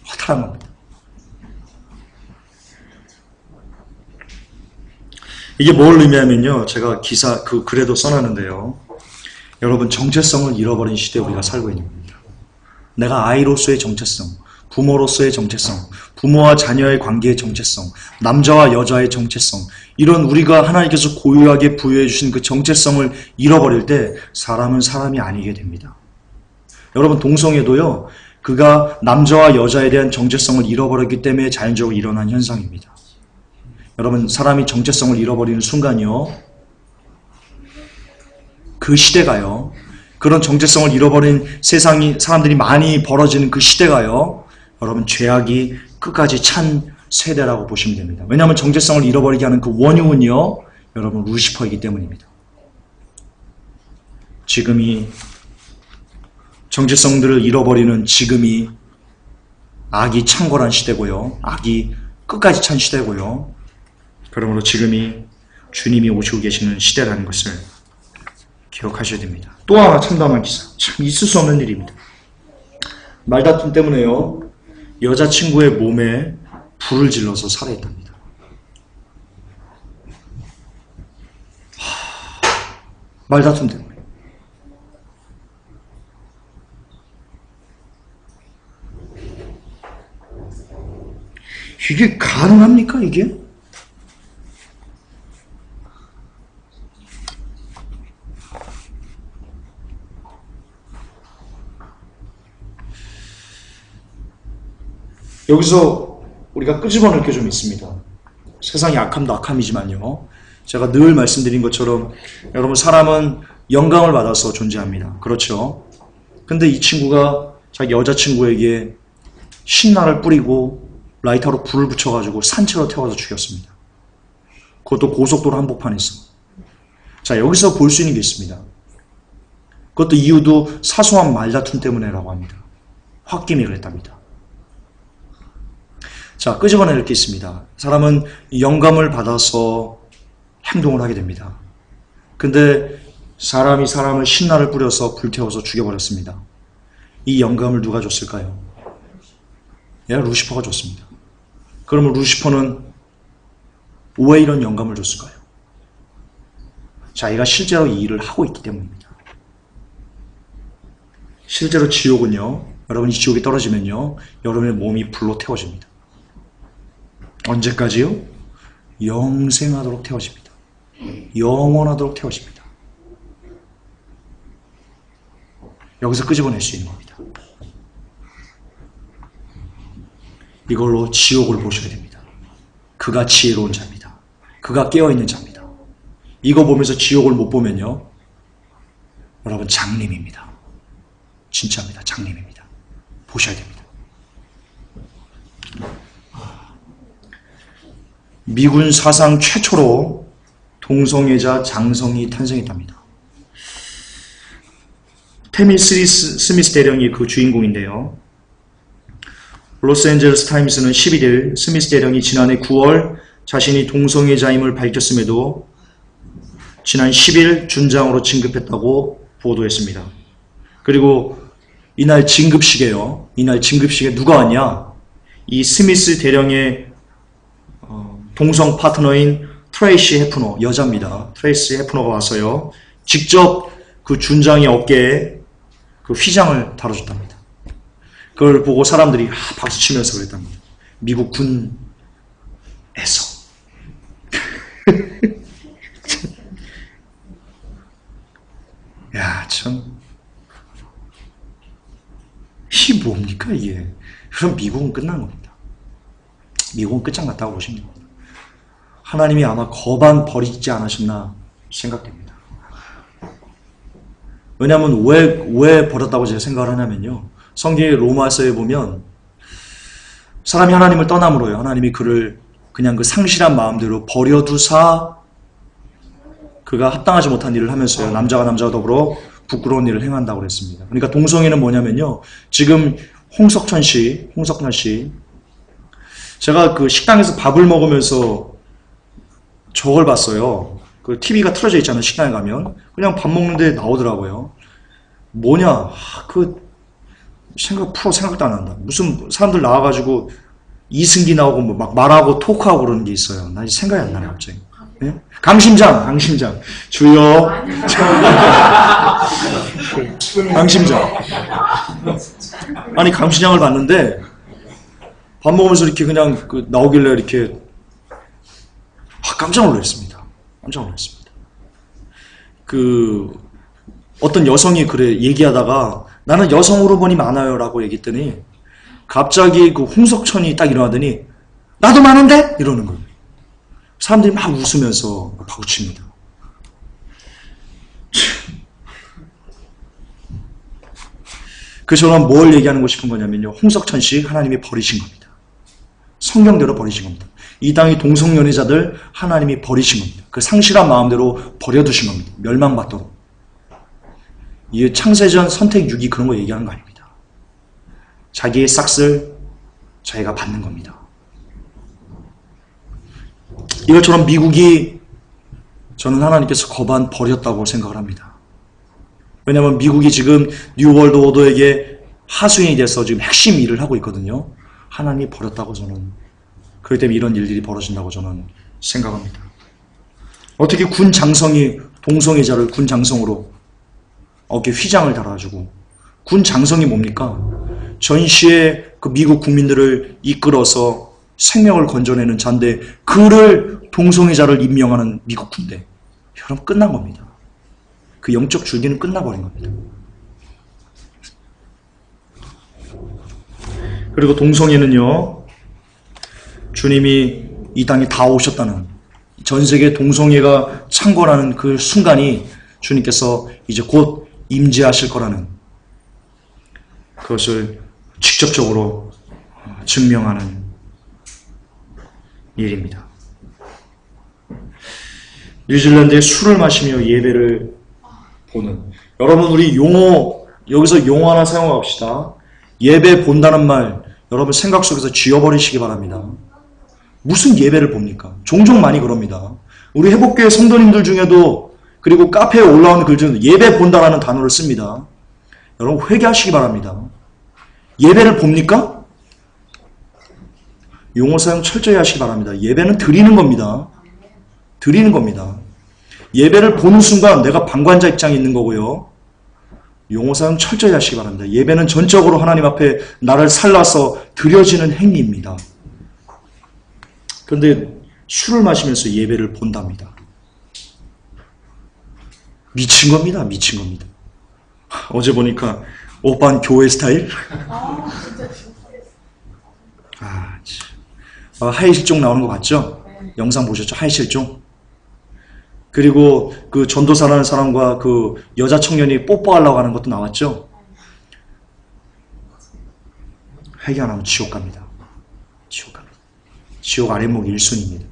허탈한 겁니다. 이게 뭘 의미하면요. 제가 글에도 써놨는데요. 여러분, 정체성을 잃어버린 시대에 우리가 살고 있는 겁니다. 내가 아이로서의 정체성, 부모로서의 정체성, 부모와 자녀의 관계의 정체성, 남자와 여자의 정체성, 이런 우리가 하나님께서 고유하게 부여해 주신 그 정체성을 잃어버릴 때 사람은 사람이 아니게 됩니다. 여러분, 동성애도요, 그가 남자와 여자에 대한 정체성을 잃어버렸기 때문에 자연적으로 일어난 현상입니다. 여러분, 사람이 정체성을 잃어버리는 순간이요, 그 시대가요, 그런 정체성을 잃어버린 사람들이 많이 벌어지는 그 시대가요, 여러분, 죄악이 끝까지 찬 세대라고 보시면 됩니다. 왜냐하면 정체성을 잃어버리게 하는 그 원흉은요, 여러분, 루시퍼이기 때문입니다. 지금이 정체성들을 잃어버리는 지금이 악이 창궐한 시대고요, 악이 끝까지 찬 시대고요, 그러므로 지금이 주님이 오시고 계시는 시대라는 것을 기억하셔야 됩니다. 또 하나 참담한 기사. 참 있을 수 없는 일입니다. 말다툼 때문에요, 여자친구의 몸에 불을 질러서 살해했답니다. 말다툼 때문에. 이게 가능합니까, 이게? 여기서 우리가 끄집어낼 게 좀 있습니다. 세상의 악함도 악함이지만요, 제가 늘 말씀드린 것처럼 여러분, 사람은 영감을 받아서 존재합니다. 그렇죠? 근데 이 친구가 자기 여자친구에게 신나를 뿌리고 라이터로 불을 붙여가지고 산채로 태워서 죽였습니다. 그것도 고속도로 한복판에서. 자, 여기서 볼 수 있는 게 있습니다. 그것도 이유도 사소한 말다툼 때문에라고 합니다. 홧김이 그랬답니다. 자, 끄집어낼 게 있습니다. 사람은 영감을 받아서 행동을 하게 됩니다. 근데 사람이 사람을 신나를 뿌려서 불태워서 죽여버렸습니다. 이 영감을 누가 줬을까요? 루시퍼가 줬습니다. 그러면 루시퍼는 왜 이런 영감을 줬을까요? 자기가 실제로 이 일을 하고 있기 때문입니다. 실제로 지옥은요, 여러분이 지옥에 떨어지면요, 여러분의 몸이 불로 태워집니다. 언제까지요? 영생하도록 태워집니다. 영원하도록 태워집니다. 여기서 끄집어낼 수 있는 겁니다. 이걸로 지옥을 보셔야 됩니다. 그가 지혜로운 자입니다. 그가 깨어있는 자입니다. 이거 보면서 지옥을 못 보면요, 여러분 장님입니다. 진짜입니다. 장님입니다. 보셔야 됩니다. 미군 사상 최초로 동성애자 장성이 탄생했답니다. 테미 스미스 대령이 그 주인공인데요. 로스앤젤레스 타임스는 11일 스미스 대령이 지난해 9월 자신이 동성애자임을 밝혔음에도 지난 10일 준장으로 진급했다고 보도했습니다. 그리고 이날 진급식에요. 이날 진급식에 누가 왔냐? 이 스미스 대령의 동성 파트너인 트레이시 해프너, 여자입니다. 트레이시 해프너가 와서요, 직접 그 준장의 어깨에 그 휘장을 달아줬답니다. 그걸 보고 사람들이 박수 치면서 그랬답니다. 미국 군에서. 야, 참. 이게 뭡니까, 이게. 그럼 미국은 끝난 겁니다. 미국은 끝장났다고 보시면 됩니다. 하나님이 아마 거반 버리지 않으셨나 생각됩니다. 왜냐하면 왜 버렸다고 제가 생각을 하냐면요, 성경의 로마서에 보면 사람이 하나님을 떠남으로요, 하나님이 그를 그냥 그 상실한 마음대로 버려두사 그가 합당하지 못한 일을 하면서요, 남자가 남자와 더불어 부끄러운 일을 행한다고 그랬습니다. 그러니까 동성애는 뭐냐면요, 지금 홍석천 씨, 제가 그 식당에서 밥을 먹으면서 저걸 봤어요. 그 TV가 틀어져 있잖아요, 식당에 가면. 그냥 밥 먹는데 나오더라고요. 뭐냐, 생각도 안 한다. 무슨 사람들 나와가지고 이승기 나오고 막 말하고 토크하고 그러는 게 있어요. 나 생각이 안 나네, 갑자기. 네? 강심장. 주여. 강심장. 아니, 강심장을 봤는데, 밥 먹으면서 이렇게 그냥 나오길래 이렇게, 깜짝 놀랐습니다. 어떤 여성이 그래 얘기하다가 나는 여성 호르몬이 많아요 라고 얘기했더니 갑자기 그 홍석천이 딱 일어나더니 나도 많은데? 이러는 거예요. 사람들이 막 웃으면서 박수칩니다. 그래서 저는 뭘 얘기하고 싶은 거냐면요, 홍석천 씨 하나님이 버리신 겁니다. 성경대로 버리신 겁니다. 이 땅의 동성연애자들 하나님이 버리신 겁니다. 그 상실한 마음대로 버려두신 겁니다. 멸망받도록. 이 창세전 선택 6이 그런 거 얘기하는 거 아닙니다. 자기의 싹을 자기가 받는 겁니다. 이것처럼 미국이, 저는 하나님께서 거반 버렸다고 생각을 합니다. 왜냐하면 미국이 지금 뉴월드 오더에게 하수인이 돼서 지금 핵심 일을 하고 있거든요. 하나님이 버렸다고 저는, 그렇기 때문에 이런 일들이 벌어진다고 저는 생각합니다. 어떻게 군 장성이 동성애자를 군 장성으로 어깨 휘장을 달아주고, 군 장성이 뭡니까? 전시에 그 미국 국민들을 이끌어서 생명을 건져내는 자인데 그를 동성애자를 임명하는 미국 군대. 여러분, 끝난 겁니다. 그 영적 줄기는 끝나버린 겁니다. 그리고 동성애는요, 주님이 이 땅에 다 오셨다는, 전 세계 동성애가 창궐하는 그 순간이 주님께서 이제 곧 임재하실 거라는 그것을 직접적으로 증명하는 일입니다. 뉴질랜드에 술을 마시며 예배를 보는, 여러분, 우리 여기서 용어 하나 사용합시다. 예배 본다는 말 여러분 생각 속에서 지워버리시기 바랍니다. 무슨 예배를 봅니까? 종종 많이 그럽니다. 우리 회복교회 성도님들 중에도, 그리고 카페에 올라오는 글 중에도 예배 본다라는 단어를 씁니다. 여러분, 회개하시기 바랍니다. 예배를 봅니까? 용어 사용 철저히 하시기 바랍니다. 예배는 드리는 겁니다. 드리는 겁니다. 예배를 보는 순간 내가 방관자 입장에 있는 거고요. 용어 사용 철저히 하시기 바랍니다. 예배는 전적으로 하나님 앞에 나를 살라서 드려지는 행위입니다. 그런데 술을 마시면서 예배를 본답니다. 미친 겁니다. 미친 겁니다. 어제 보니까 오빤 교회 스타일? 하이실종 나오는 거 봤죠? 영상 보셨죠? 하이실종? 그리고 그 전도사라는 사람과 그 여자 청년이 뽀뽀하려고 하는 것도 나왔죠? 회개 안 하면 지옥 갑니다. 지옥 갑니다. 지옥 아랫목 1순위입니다.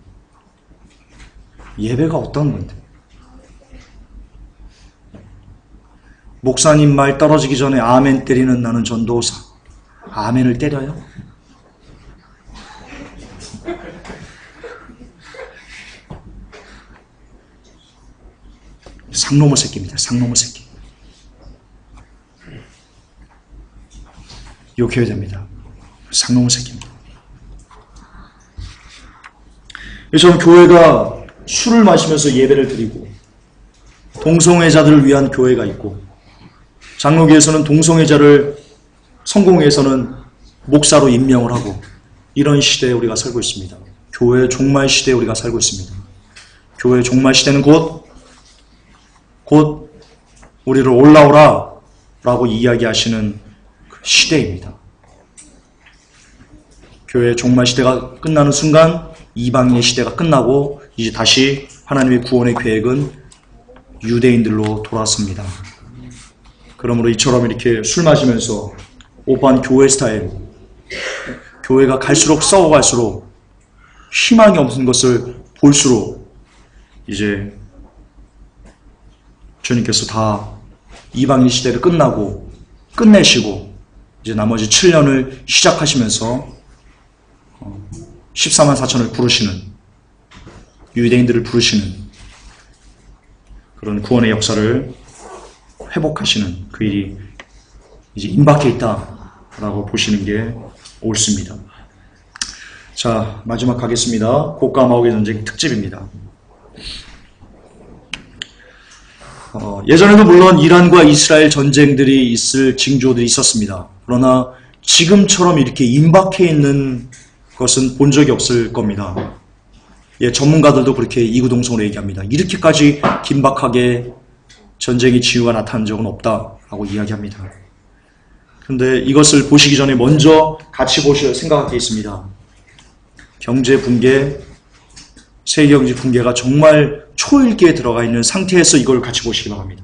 예배가 어떤 건데? 목사님 말 떨어지기 전에 아멘 때리는 나는 전도사. 아멘을 때려요? 상놈의 새끼입니다. 상놈의 새끼. 욕해야 됩니다. 상놈의 새끼입니다. 저는 교회가 술을 마시면서 예배를 드리고 동성애자들을 위한 교회가 있고 장로교에서는 동성애자를 성공회에서는 목사로 임명을 하고 이런 시대에 우리가 살고 있습니다. 교회의 종말 시대에 우리가 살고 있습니다. 교회의 종말 시대는 곧 우리를 올라오라 라고 이야기하시는 그 시대입니다. 교회의 종말 시대가 끝나는 순간 이방인의 시대가 끝나고 이제 다시 하나님의 구원의 계획은 유대인들로 돌아섭니다. 그러므로 이처럼 이렇게 술 마시면서 오빤 교회 스타일, 교회가 갈수록 썩어갈수록 희망이 없는 것을 볼수록 이제 주님께서 다 이방인 시대를 끝내시고 이제 나머지 7년을 시작하시면서 14만 4천을 부르시는 유대인들을 부르시는 그런 구원의 역사를 회복하시는 그 일이 이제 임박해 있다라고 보시는 게 옳습니다. 자, 마지막 가겠습니다. 고가 마오의 전쟁 특집입니다. 예전에도 물론 이란과 이스라엘 전쟁들이 있을 징조들이 있었습니다. 그러나 지금처럼 이렇게 임박해 있는 것은 본 적이 없을 겁니다. 전문가들도 그렇게 이구동성으로 얘기합니다. 이렇게까지 긴박하게 전쟁의 징후가 나타난 적은 없다라고 이야기합니다. 그런데 이것을 보시기 전에 먼저 같이 보실 생각할 게 있습니다. 경제 붕괴, 세계경제 붕괴가 정말 초일기에 들어가 있는 상태에서 이걸 같이 보시기 바랍니다.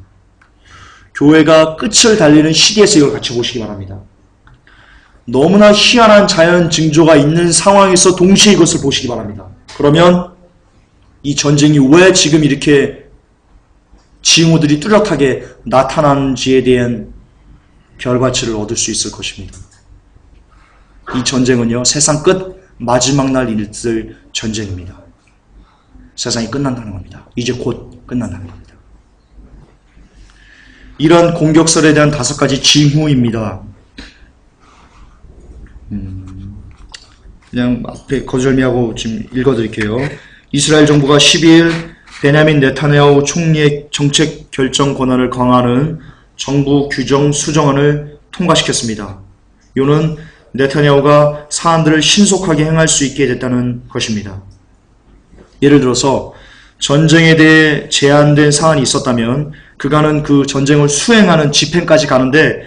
교회가 끝을 달리는 시대에서 이걸 같이 보시기 바랍니다. 너무나 희한한 자연 징조가 있는 상황에서 동시에 이것을 보시기 바랍니다. 그러면 이 전쟁이 왜 지금 이렇게 징후들이 뚜렷하게 나타나는지에 대한 결과치를 얻을 수 있을 것입니다. 이 전쟁은요, 세상 끝 마지막 날 있을 전쟁입니다. 세상이 끝난다는 겁니다. 이제 곧 끝난다는 겁니다. 이런 공격설에 대한 5가지 징후입니다. 그냥 앞에 거절미하고 지금 읽어드릴게요. 이스라엘 정부가 12일 베냐민 네타냐후 총리의 정책 결정 권한을 강화하는 정부 규정 수정안을 통과시켰습니다. 이는 네타냐후가 사안들을 신속하게 행할 수 있게 됐다는 것입니다. 예를 들어서 전쟁에 대해 제한된 사안이 있었다면 그간은 그 전쟁을 수행하는 집행까지 가는데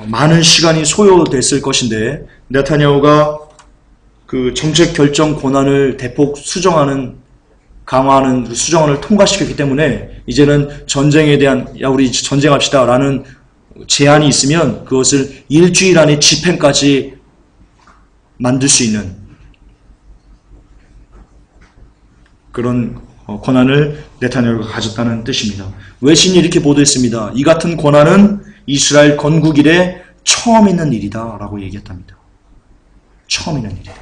많은 시간이 소요됐을 것인데 네타냐후가 그 정책 결정 권한을 대폭 강화하는 그 수정안을 통과시켰기 때문에 이제는 전쟁에 대한 우리 전쟁합시다 라는 제한이 있으면 그것을 일주일 안에 집행까지 만들 수 있는 그런 권한을 네타냐후가 가졌다는 뜻입니다. 외신이 이렇게 보도했습니다. 이 같은 권한은 이스라엘 건국 이래 처음 있는 일이다 라고 얘기했답니다. 처음 있는 일이다.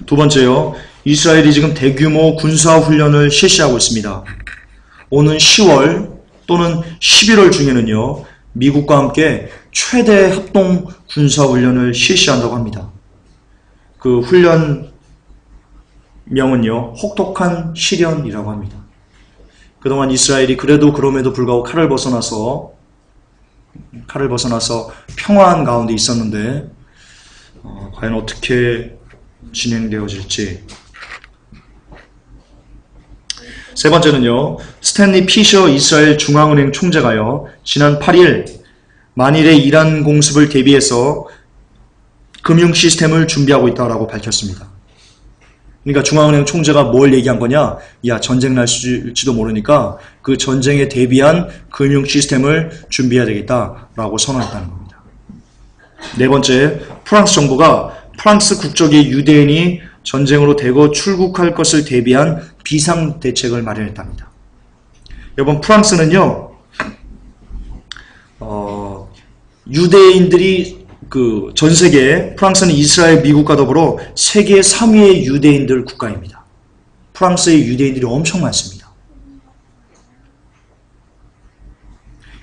두 번째요. 이스라엘이 지금 대규모 군사훈련을 실시하고 있습니다. 오는 10월 또는 11월 중에는요. 미국과 함께 최대 합동 군사훈련을 실시한다고 합니다. 그 훈련명은요. 혹독한 시련이라고 합니다. 그동안 이스라엘이 그럼에도 불구하고 칼을 벗어나서 평화한 가운데 있었는데 과연 어떻게 진행되어질지. 세 번째는요. 스탠리 피셔 이스라엘 중앙은행 총재가요, 지난 8일 만일의 이란 공습을 대비해서 금융 시스템을 준비하고 있다라고 밝혔습니다. 그러니까 중앙은행 총재가 뭘 얘기한 거냐? 야, 전쟁 날지도 모르니까 그 전쟁에 대비한 금융 시스템을 준비해야 되겠다라고 선언했다는 겁니다. 네 번째, 프랑스 정부가 프랑스 국적의 유대인이 전쟁으로 대거 출국할 것을 대비한 비상대책을 마련했답니다. 여러분, 프랑스는요, 유대인들이 전 세계에, 프랑스는 이스라엘, 미국과 더불어 세계 3위의 유대인들 국가입니다. 프랑스의 유대인들이 엄청 많습니다.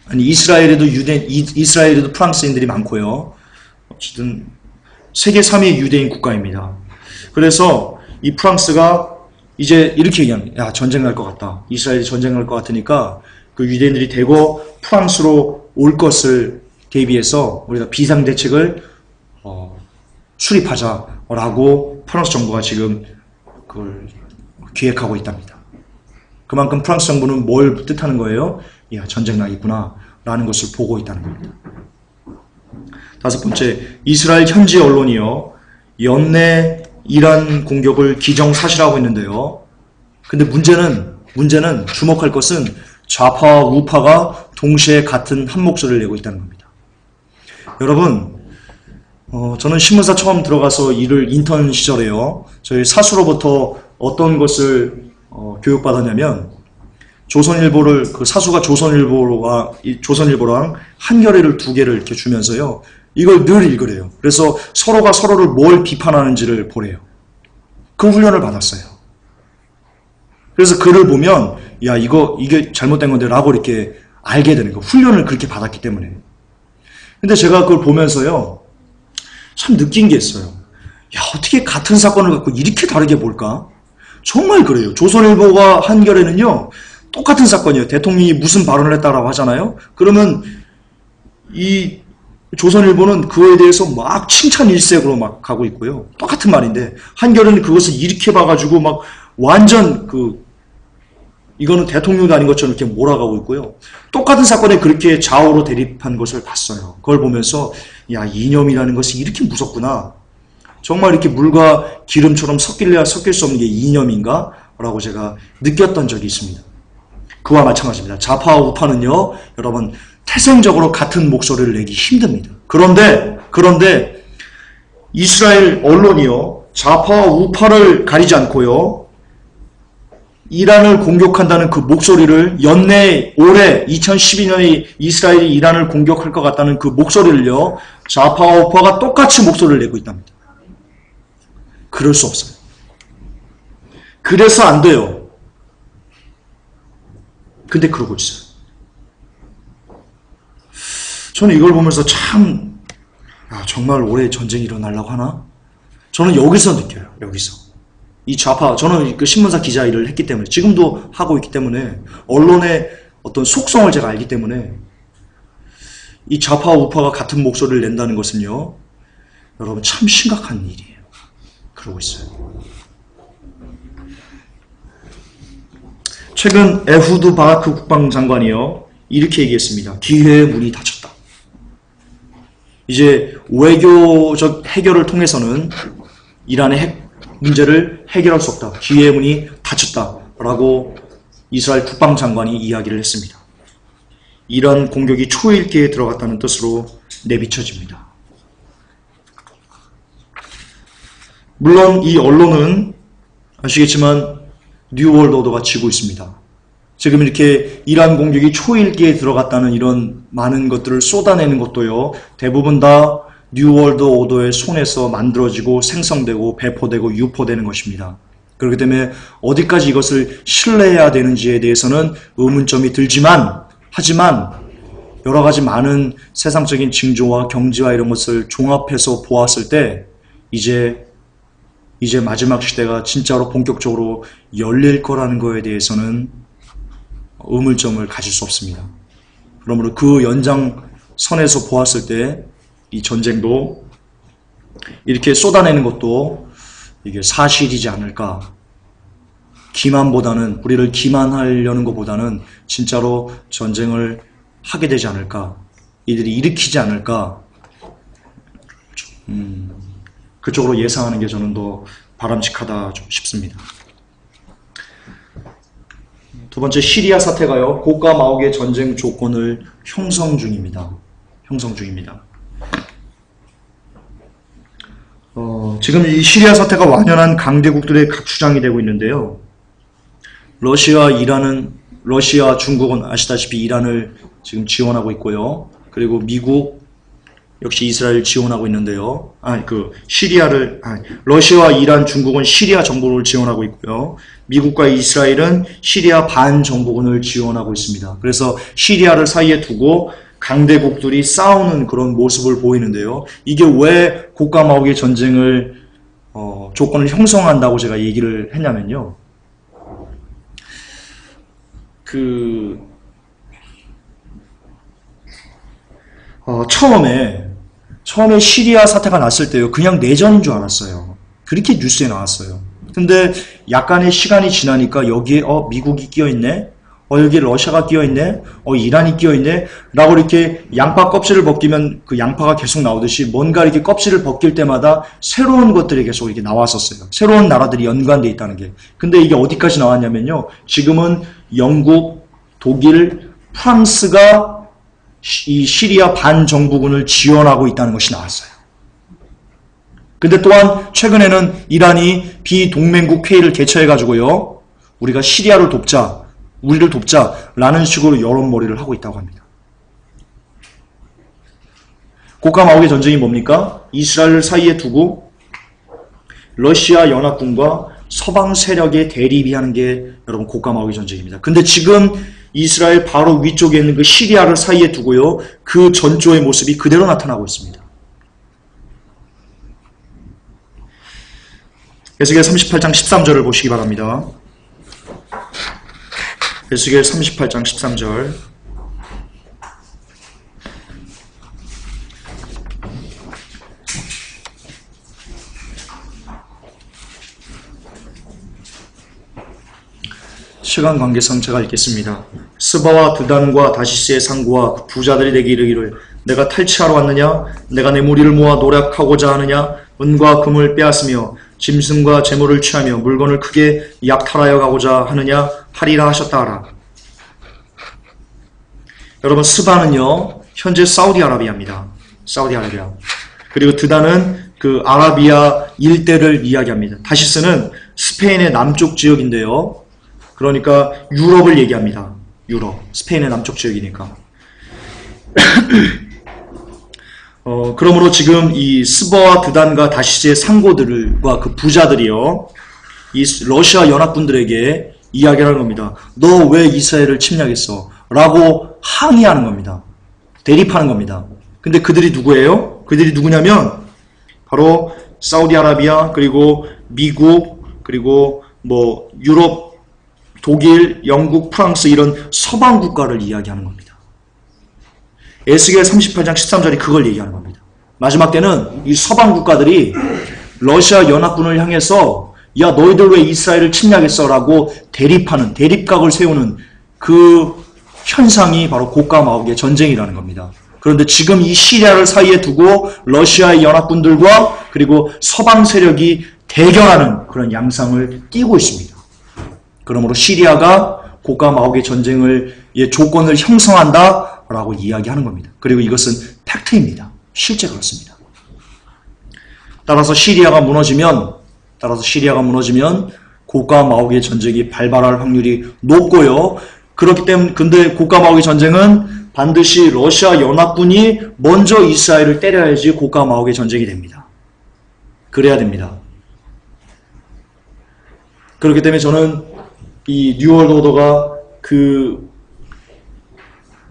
아니, 이스라엘에도 프랑스인들이 많고요. 어쨌든 세계 3위의 유대인 국가입니다. 그래서 이 프랑스가 이제 이렇게 얘기합니다. 야, 전쟁 날 것 같다. 이스라엘이 전쟁 날 것 같으니까 그 유대인들이 대거 프랑스로 올 것을 대비해서 우리가 비상대책을 수립하자라고 프랑스 정부가 지금 그걸 기획하고 있답니다. 그만큼 프랑스 정부는 뭘 뜻하는 거예요? 야, 전쟁 나겠구나 라는 것을 보고 있다는 겁니다. 다섯 번째, 이스라엘 현지 언론이요, 연내 이란 공격을 기정사실화하고 있는데요. 근데 문제는 주목할 것은 좌파와 우파가 동시에 같은 한 목소리를 내고 있다는 겁니다. 여러분, 저는 신문사 처음 들어가서 일을 인턴 시절에요, 저희 사수로부터 어떤 것을 교육받았냐면, 조선일보를, 그 사수가 조선일보랑 한겨레를 2개를 이렇게 주면서요, 이걸 늘 읽으래요. 그래서 서로가 서로를 뭘 비판하는지를 보래요. 그 훈련을 받았어요. 그래서 글을 보면, 야, 이게 잘못된 건데 라고 이렇게 알게 되는 거. 훈련을 그렇게 받았기 때문에. 근데 제가 그걸 보면서요, 참 느낀 게 있어요. 야, 어떻게 같은 사건을 갖고 이렇게 다르게 볼까? 정말 그래요. 조선일보와 한겨레는요, 똑같은 사건이에요. 대통령이 무슨 발언을 했다라고 하잖아요. 그러면 이 조선일보는 그거에 대해서 막 칭찬 일색으로 막 가고 있고요. 똑같은 말인데 한겨레는 그것을 이렇게 봐가지고 막 완전 이거는 대통령도 아닌 것처럼 이렇게 몰아가고 있고요. 똑같은 사건에 그렇게 좌우로 대립한 것을 봤어요. 그걸 보면서, 야, 이념이라는 것이 이렇게 무섭구나. 정말 이렇게 물과 기름처럼 섞일래야 섞일 수 없는 게 이념인가? 라고 제가 느꼈던 적이 있습니다. 그와 마찬가지입니다. 좌파와 우파는요, 여러분, 태생적으로 같은 목소리를 내기 힘듭니다. 그런데 이스라엘 언론이요, 좌파와 우파를 가리지 않고요, 이란을 공격한다는 그 목소리를, 올해 2012년에 이스라엘이 이란을 공격할 것 같다는 그 목소리를요, 좌파와 우파가 똑같이 목소리를 내고 있답니다. 그럴 수 없어요. 그래서 안 돼요. 근데 그러고 있어요. 저는 이걸 보면서 참, 정말 올해 전쟁이 일어나려고 하나? 저는 여기서 느껴요. 여기서. 이 좌파, 저는 그 신문사 기자 일을 했기 때문에, 지금도 하고 있기 때문에, 언론의 어떤 속성을 제가 알기 때문에, 이 좌파와 우파가 같은 목소리를 낸다는 것은요, 여러분 참 심각한 일이에요. 그러고 있어요. 최근 에후드 바라크 국방장관이요, 이렇게 얘기했습니다. 기회의 문이 닫혔다. 이제 외교적 해결을 통해서는 이란의 핵 문제를 해결할 수 없다. 기회의 문이 닫혔다라고 이스라엘 국방장관이 이야기를 했습니다. 이란 공격이 초읽기에 들어갔다는 뜻으로 내비쳐집니다. 물론 이 언론은 아시겠지만 뉴월드 오더가 지고 있습니다. 지금 이렇게 이란 공격이 초읽기에 들어갔다는 이런 많은 것들을 쏟아내는 것도요, 대부분 다 뉴월드 오더의 손에서 만들어지고 생성되고 배포되고 유포되는 것입니다. 그렇기 때문에 어디까지 이것을 신뢰해야 되는지에 대해서는 의문점이 들지만, 하지만 여러 가지 많은 세상적인 징조와 경지와 이런 것을 종합해서 보았을 때 이제 마지막 시대가 진짜로 본격적으로 열릴 거라는 거에 대해서는 의문점을 가질 수 없습니다. 그러므로 그 연장선에서 보았을 때 이 전쟁도 이렇게 쏟아내는 것도 이게 사실이지 않을까 기만보다는, 우리를 기만하려는 것보다는 진짜로 전쟁을 하게 되지 않을까, 이들이 일으키지 않을까, 그쪽으로 예상하는 게 저는 더 바람직하다 좀 싶습니다. 두 번째, 시리아 사태가요, 곡과 마옥의 전쟁 조건을 형성 중입니다. 지금 이 시리아 사태가 완연한 강대국들의 각주장이 되고 있는데요. 러시아, 중국은 아시다시피 이란을 지금 지원하고 있고요. 그리고 미국 역시 이스라엘 지원하고 있는데요. 러시아와 이란, 중국은 시리아 정부를 지원하고 있고요. 미국과 이스라엘은 시리아 반정부군을 지원하고 있습니다. 그래서 시리아를 사이에 두고 강대국들이 싸우는 그런 모습을 보이는데요. 이게 왜 곡과 마옥의 전쟁을 조건을 형성한다고 제가 얘기를 했냐면요. 처음에 시리아 사태가 났을 때요, 그냥 내전인 줄 알았어요. 그렇게 뉴스에 나왔어요. 근데 약간의 시간이 지나니까 여기에 미국이 끼어있네, 여기 러시아가 끼어있네, 이란이 끼어있네 라고 이렇게 양파 껍질을 벗기면 그 양파가 계속 나오듯이 뭔가 이렇게 껍질을 벗길 때마다 새로운 것들이 계속 이렇게 나왔었어요. 새로운 나라들이 연관되어 있다는 게. 근데 이게 어디까지 나왔냐면요, 지금은 영국, 독일, 프랑스가 이 시리아 반정부군을 지원하고 있다는 것이 나왔어요. 근데 또한 최근에는 이란이 비동맹국 회의를 개최해가지고요, 우리가 시리아를 돕자, 우리를 돕자라는 식으로 여론몰이를 하고 있다고 합니다. 곡과 마옥의 전쟁이 뭡니까? 이스라엘을 사이에 두고 러시아 연합군과 서방 세력의 대립이 하는 게 여러분 곡과 마옥의 전쟁입니다. 근데 지금 이스라엘 바로 위쪽에 있는 그 시리아를 사이에 두고요, 그 전조의 모습이 그대로 나타나고 있습니다. 에스겔 38장 13절을 보시기 바랍니다. 에스겔 38장 13절. 시간 관계상 제가 읽겠습니다. 스바와 드단과 다시스의 상구와 그 부자들이 내게 이르기를, 내가 탈취하러 왔느냐? 내가 내 무리를 모아 노력하고자 하느냐? 은과 금을 빼앗으며 짐승과 재물을 취하며 물건을 크게 약탈하여 가고자 하느냐? 하리라 하셨다 하라. 여러분, 스바는요, 현재 사우디아라비아입니다. 사우디아라비아. 그리고 드단은 그 아라비아 일대를 이야기합니다. 다시스는 스페인의 남쪽 지역인데요, 그러니까 유럽을 얘기합니다. 유럽, 스페인의 남쪽 지역이니까. 그러므로 지금 이 스바와 드단과 다시스의 상고들과 그 부자들이요, 이 러시아 연합군들에게 이야기를 하는 겁니다. 너 왜 이스라엘을 침략했어? 라고 항의하는 겁니다. 대립하는 겁니다. 근데 그들이 누구예요? 그들이 누구냐면 바로 사우디아라비아, 그리고 미국, 그리고 유럽, 독일, 영국, 프랑스 이런 서방 국가를 이야기하는 겁니다. 에스겔 38장 13절이 그걸 얘기하는 겁니다. 마지막 때는 이 서방 국가들이 러시아 연합군을 향해서 야, 너희들 왜 이스라엘을 침략했어? 라고 대립하는, 대립각을 세우는 그 현상이 바로 곡과 마옥의 전쟁이라는 겁니다. 그런데 지금 이 시리아를 사이에 두고 러시아의 연합군들과 그리고 서방 세력이 대결하는 그런 양상을 띠고 있습니다. 그러므로 시리아가 곡과 마옥의 전쟁을 조건을 형성한다라고 이야기하는 겁니다. 그리고 이것은 팩트입니다. 실제 그렇습니다. 따라서 시리아가 무너지면 곡과 마옥의 전쟁이 발발할 확률이 높고요. 그렇기 때문에 근데 곡과 마옥의 전쟁은 반드시 러시아 연합군이 먼저 이스라엘을 때려야지 곡과 마옥의 전쟁이 됩니다. 그래야 됩니다. 그렇기 때문에 저는 이 뉴월드 오더가 그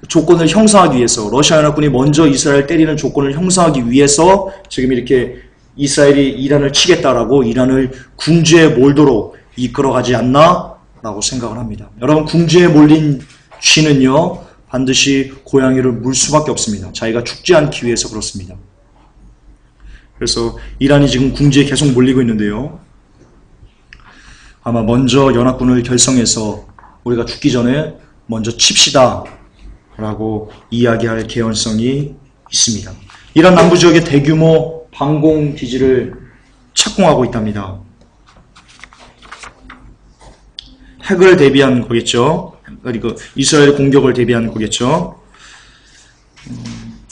조건을 형성하기 위해서, 러시아 연합군이 먼저 이스라엘 때리는 조건을 형성하기 위해서 지금 이렇게 이스라엘이 이란을 치겠다라고 이란을 궁지에 몰도록 이끌어가지 않나? 라고 생각을 합니다. 여러분, 궁지에 몰린 쥐는요, 반드시 고양이를 물 수밖에 없습니다. 자기가 죽지 않기 위해서 그렇습니다. 그래서 이란이 지금 궁지에 계속 몰리고 있는데요. 아마 먼저 연합군을 결성해서 우리가 죽기 전에 먼저 칩시다 라고 이야기할 개연성이 있습니다. 이란 남부 지역의 대규모 방공 기지를 착공하고 있답니다. 핵을 대비한 거겠죠. 그리고 이스라엘 공격을 대비한 거겠죠.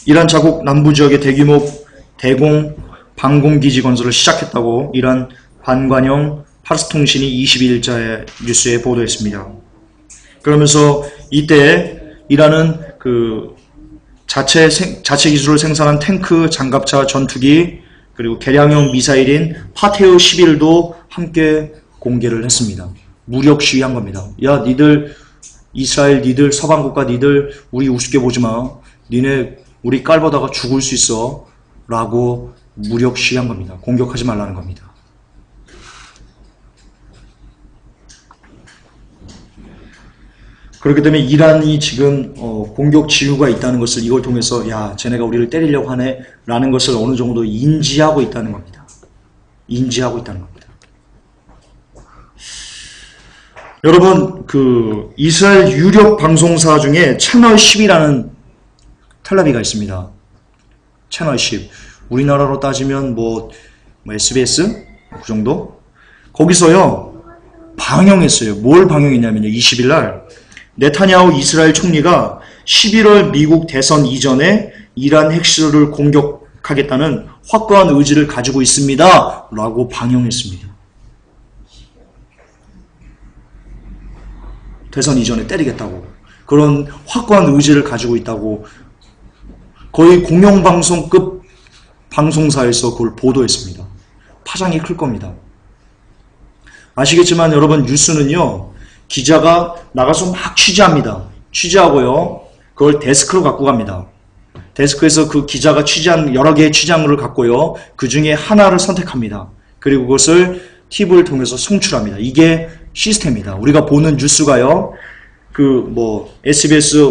이란 자국 남부 지역의 대규모 대공 방공기지 건설을 시작했다고 이란 반관영 파르스 통신이 22일자에 뉴스에 보도했습니다. 그러면서 이때 이란은 그 자체 기술을 생산한 탱크, 장갑차, 전투기 그리고 개량형 미사일인 파테우 11도 함께 공개를 했습니다. 무력 시위한 겁니다. 야, 니들 이스라엘, 니들 서방 국가, 니들 우리 우습게 보지 마. 니네 우리 깔보다가 죽을 수 있어. 라고 무력 시위한 겁니다. 공격하지 말라는 겁니다. 그렇기 때문에 이란이 지금 공격 지우가 있다는 것을 이걸 통해서 야, 쟤네가 우리를 때리려고 하네 라는 것을 어느 정도 인지하고 있다는 겁니다. 인지하고 있다는 겁니다. 여러분, 그 이스라엘 유력 방송사 중에 채널 10이라는 텔레비가 있습니다. 채널 10. 우리나라로 따지면 뭐 SBS? 그 정도? 거기서요, 방영했어요. 뭘 방영했냐면요, 20일날 네타냐후 이스라엘 총리가 11월 미국 대선 이전에 이란 핵시설을 공격하겠다는 확고한 의지를 가지고 있습니다. 라고 방영했습니다. 대선 이전에 때리겠다고. 그런 확고한 의지를 가지고 있다고 거의 공영방송급 방송사에서 그걸 보도했습니다. 파장이 클 겁니다. 아시겠지만 여러분, 뉴스는요, 기자가 나가서 막 취재합니다. 취재하고요, 그걸 데스크로 갖고 갑니다. 데스크에서 그 기자가 취재한 여러 개의 취재물을 갖고요, 그 중에 하나를 선택합니다. 그리고 그것을 TV를 통해서 송출합니다. 이게 시스템입니다. 우리가 보는 뉴스가요, SBS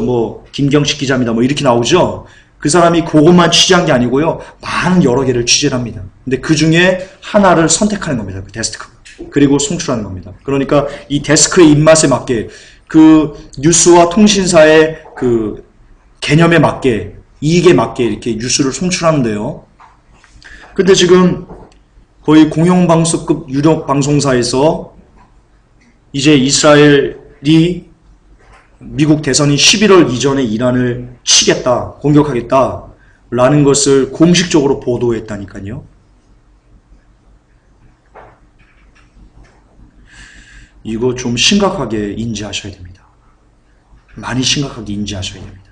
김경식 기자입니다. 이렇게 나오죠? 그 사람이 그것만 취재한 게 아니고요, 많은 여러 개를 취재를 합니다. 근데 그 중에 하나를 선택하는 겁니다. 그 데스크. 그리고 송출하는 겁니다. 그러니까 이 데스크의 입맛에 맞게, 그 뉴스와 통신사의 그 개념에 맞게, 이익에 맞게 이렇게 뉴스를 송출하는데요. 근데 지금 거의 공영방송급 유력 방송사에서 이제 이스라엘이 미국 대선인 11월 이전에 이란을 치겠다, 공격하겠다 라는 것을 공식적으로 보도했다니까요. 이거 좀 심각하게 인지하셔야 됩니다. 많이 심각하게 인지하셔야 됩니다.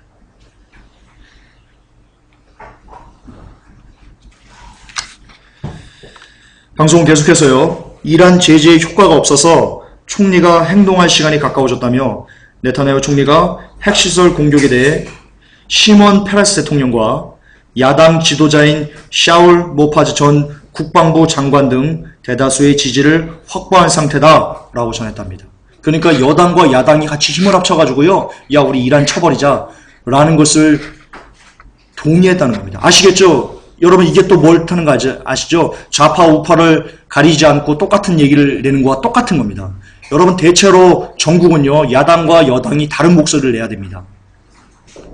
방송 계속해서요. 이란 제재의 효과가 없어서 총리가 행동할 시간이 가까워졌다며 네타냐후 총리가 핵시설 공격에 대해 시몬 페레스 대통령과 야당 지도자인 샤울 모파즈 전 국방부 장관 등 대다수의 지지를 확보한 상태다 라고 전했답니다. 그러니까 여당과 야당이 같이 힘을 합쳐가지고요, 야, 우리 이란 쳐버리자 라는 것을 동의했다는 겁니다. 아시겠죠? 여러분, 이게 또 뭘 타는 거 아시죠? 좌파 우파를 가리지 않고 똑같은 얘기를 내는 거와 똑같은 겁니다. 여러분, 대체로 전국은요, 야당과 여당이 다른 목소리를 내야 됩니다.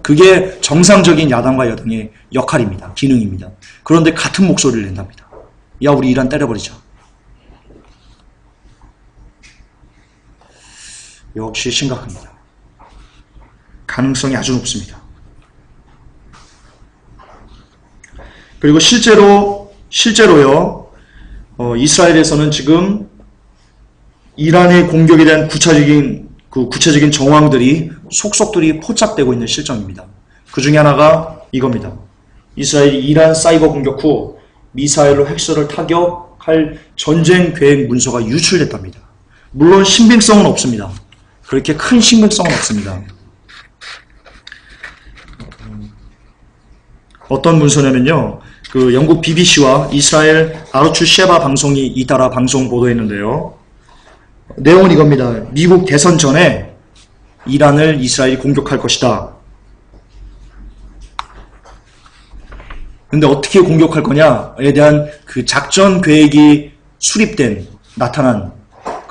그게 정상적인 야당과 여당의 역할입니다. 기능입니다. 그런데 같은 목소리를 낸답니다. 야, 우리 이란 때려버리자. 역시 심각합니다. 가능성이 아주 높습니다. 그리고 실제로요, 이스라엘에서는 지금 이란의 공격에 대한 구체적인 정황들이 속속들이 포착되고 있는 실정입니다. 그 중에 하나가 이겁니다. 이스라엘이 이란 사이버 공격 후 미사일로 핵시설을 타격할 전쟁 계획 문서가 유출됐답니다. 물론 신빙성은 없습니다. 그렇게 큰 신빙성은 없습니다. 어떤 문서냐면요, 그 영국 BBC와 이스라엘 아르추 셰바 방송이 잇따라 방송 보도했는데요. 내용은 이겁니다. 미국 대선 전에 이란을 이스라엘이 공격할 것이다. 근데 어떻게 공격할 거냐에 대한 그 작전 계획이 나타난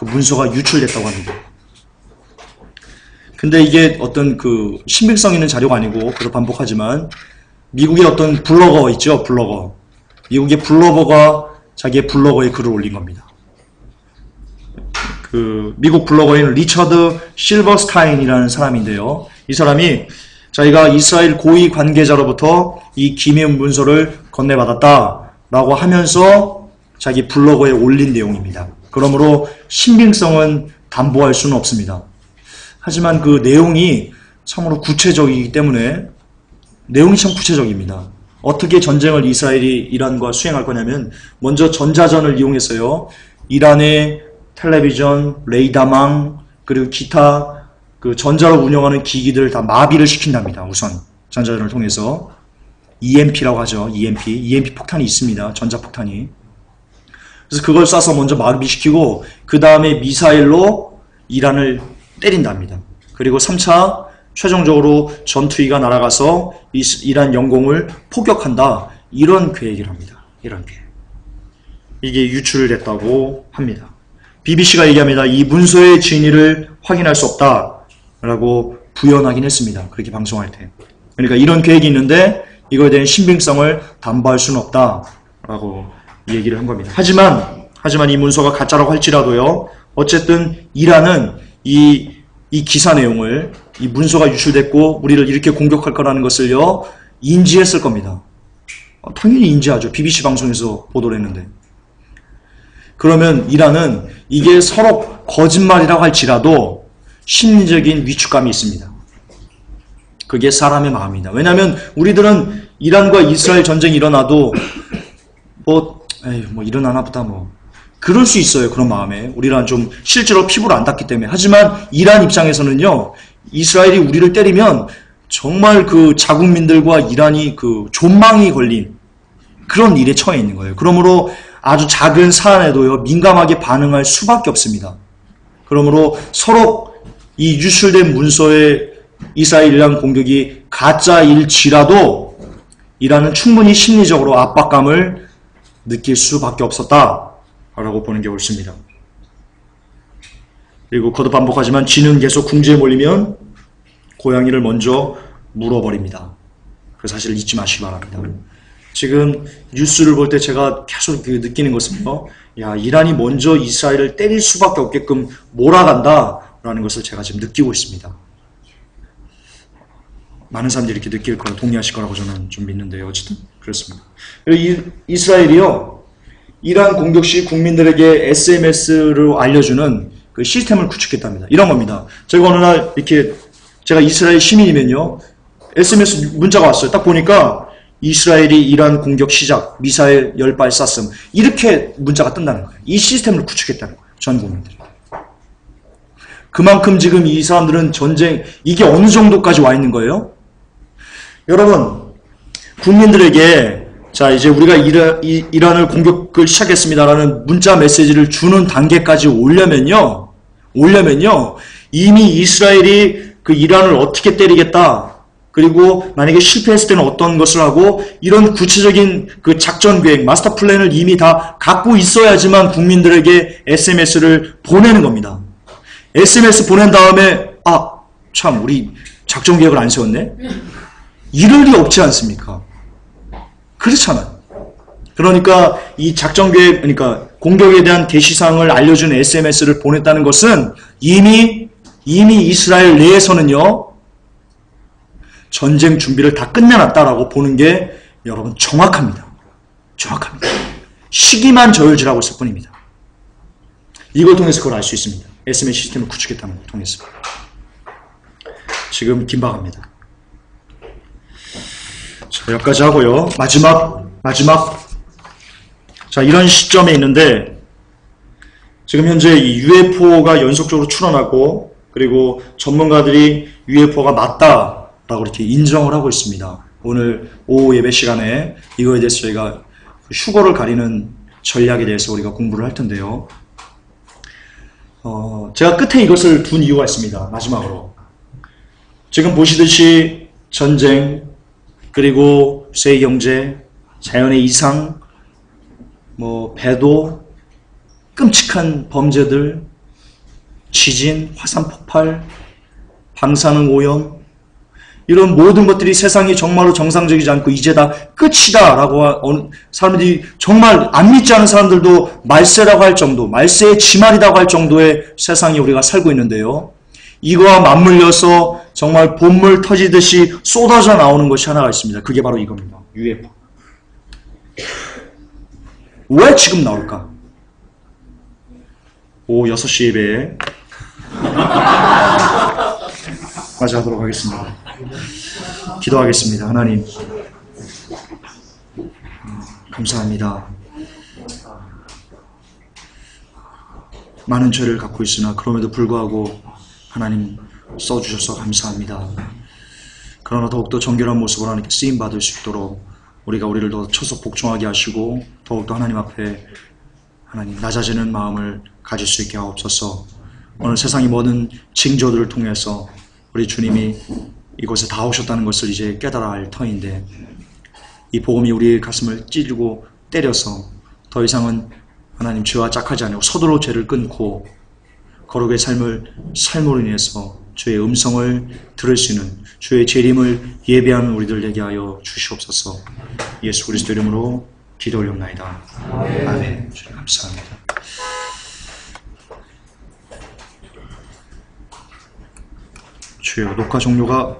그 문서가 유출됐다고 합니다. 근데 이게 어떤 그 신빙성 있는 자료가 아니고, 그래도 반복하지만, 미국의 어떤 블로거 있죠? 블로거. 미국의 블로거가 자기의 블로거에 글을 올린 겁니다. 그 미국 블로거인 리처드 실버스타인이라는 사람인데요. 이 사람이 자기가 이스라엘 고위 관계자로부터 이 기밀 문서를 건네받았다라고 하면서 자기 블로거에 올린 내용입니다. 그러므로 신빙성은 담보할 수는 없습니다. 하지만 그 내용이 참으로 구체적이기 때문에 내용이 참 구체적입니다. 어떻게 전쟁을 이스라엘이 이란과 수행할 거냐면 먼저 전자전을 이용해서요. 이란의 텔레비전, 레이더망 그리고 기타 그 전자로 운영하는 기기들을 다 마비를 시킨답니다. 우선 전자전을 통해서 EMP라고 하죠. EMP 폭탄이 있습니다. 전자폭탄이. 그래서 그걸 쏴서 먼저 마비시키고 그 다음에 미사일로 이란을 때린답니다. 그리고 3차 최종적으로 전투기가 날아가서 이란 영공을 포격한다. 이런 계획을 합니다. 이런 계획. 이게 유출됐다고 합니다. BBC가 얘기합니다. 이 문서의 진위를 확인할 수 없다라고 부연하긴 했습니다. 그렇게 방송할 때. 그러니까 이런 계획이 있는데 이거에 대한 신빙성을 담보할 수는 없다라고 얘기를 한 겁니다. 하지만 이 문서가 가짜라고 할지라도요. 어쨌든 이란은 이 기사 내용을 이 문서가 유출됐고 우리를 이렇게 공격할 거라는 것을요. 인지했을 겁니다. 당연히 인지하죠. BBC 방송에서 보도를 했는데. 그러면 이란은 이게 서로 거짓말이라고 할지라도 심리적인 위축감이 있습니다. 그게 사람의 마음입니다. 왜냐하면 우리들은 이란과 이스라엘 전쟁이 일어나도 뭐 일어나나 보다 그럴 수 있어요. 그런 마음에. 우리랑 좀 실제로 피부를 안 닿기 때문에. 하지만 이란 입장에서는요. 이스라엘이 우리를 때리면 정말 그 자국민들과 이란이 그 존망이 걸린 그런 일에 처해 있는 거예요. 그러므로 아주 작은 사안에도요. 민감하게 반응할 수밖에 없습니다. 그러므로 서로 이 유출된 문서의 이스라엘 이란 공격이 가짜일지라도 이란은 충분히 심리적으로 압박감을 느낄 수밖에 없었다라고 보는 게 옳습니다. 그리고 거듭 반복하지만 쥐는 계속 궁지에 몰리면 고양이를 먼저 물어버립니다. 그 사실을 잊지 마시기 바랍니다. 지금 뉴스를 볼 때 제가 계속 느끼는 것은요. 이란이 먼저 이스라엘을 때릴 수밖에 없게끔 몰아간다라는 것을 제가 지금 느끼고 있습니다. 많은 사람들이 이렇게 느낄 거라 동의하실 거라고 저는 좀 믿는데요. 어쨌든 그렇습니다. 이스라엘이요. 이란 공격 시 국민들에게 SMS로 알려주는 그 시스템을 구축했답니다. 이런 겁니다. 제가 어느 날 이렇게 제가 이스라엘 시민이면요. SMS 문자가 왔어요. 딱 보니까 이스라엘이 이란 공격 시작, 미사일 10발 쐈음. 이렇게 문자가 뜬다는 거예요. 이 시스템을 구축했다는 거예요. 전 국민들이. 그만큼 지금 이 사람들은 전쟁, 이게 어느 정도까지 와 있는 거예요? 여러분, 국민들에게 자 이제 우리가 이란을 공격을 시작했습니다라는 문자 메시지를 주는 단계까지 오려면요. 이미 이스라엘이 그 이란을 어떻게 때리겠다. 그리고 만약에 실패했을 때는 어떤 것을 하고 이런 구체적인 그 작전 계획, 마스터 플랜을 이미 다 갖고 있어야지만 국민들에게 SMS를 보내는 겁니다. SMS 보낸 다음에 참 우리 작전 계획을 안 세웠네? 이럴 리 없지 않습니까? 그렇잖아요. 그러니까 이 작전 계획, 그러니까 공격에 대한 게시사항을 알려주는 SMS를 보냈다는 것은 이미 이스라엘 내에서는요. 전쟁 준비를 다 끝내놨다라고 보는 게 여러분 정확합니다. 시기만 저울질하고 있을 뿐입니다. 이걸 통해서 그걸 알 수 있습니다. SMS 시스템을 구축했다는 걸 통해서. 지금 긴박합니다. 자, 여기까지 하고요. 마지막. 자, 이런 시점에 있는데 지금 현재 이 UFO가 연속적으로 출현하고 그리고 전문가들이 UFO가 맞다라고 이렇게 인정을 하고 있습니다. 오늘 오후 예배 시간에 이거에 대해서 저희가 휴거를 가리는 전략에 대해서 우리가 공부를 할 텐데요. 제가 끝에 이것을 둔 이유가 있습니다. 마지막으로. 지금 보시듯이 전쟁, 그리고 세계경제, 자연의 이상, 배도, 끔찍한 범죄들, 지진, 화산 폭발, 방사능 오염, 이런 모든 것들이 세상이 정말로 정상적이지 않고 이제 다 끝이다 라고 사람들이 정말 안 믿지 않은 사람들도 말세라고 할 정도, 말세의 지말이라고 할 정도의 세상이 우리가 살고 있는데요. 이거와 맞물려서 정말 봇물 터지듯이 쏟아져 나오는 것이 하나가 있습니다. 그게 바로 이겁니다. UFO. 왜 지금 나올까? 오후 6시 예배에 맞이하도록 하겠습니다. 기도하겠습니다. 하나님, 감사합니다. 많은 죄를 갖고 있으나 그럼에도 불구하고 하나님 써주셔서 감사합니다. 그러나 더욱더 정결한 모습으로 하나님께 쓰임받을 수 있도록 우리가 우리를 더 처속 복종하게 하시고 더욱더 하나님 앞에 하나님 낮아지는 마음을 가질 수 있게 하옵소서. 오늘 세상이 모든 징조들을 통해서 우리 주님이 이곳에 다 오셨다는 것을 이제 깨달아야 할 터인데 이 복음이 우리의 가슴을 찌르고 때려서 더 이상은 하나님 죄와 짝하지 않고 서둘러 죄를 끊고 거룩의 삶으로 인해서 주의 음성을 들을 수 있는 주의 재림을 예배하는 우리들 되게 하여 주시옵소서. 예수 그리스도 이름으로 기도 올려옵나이다. 아멘. 주님 감사합니다. 주여, 녹화 종료가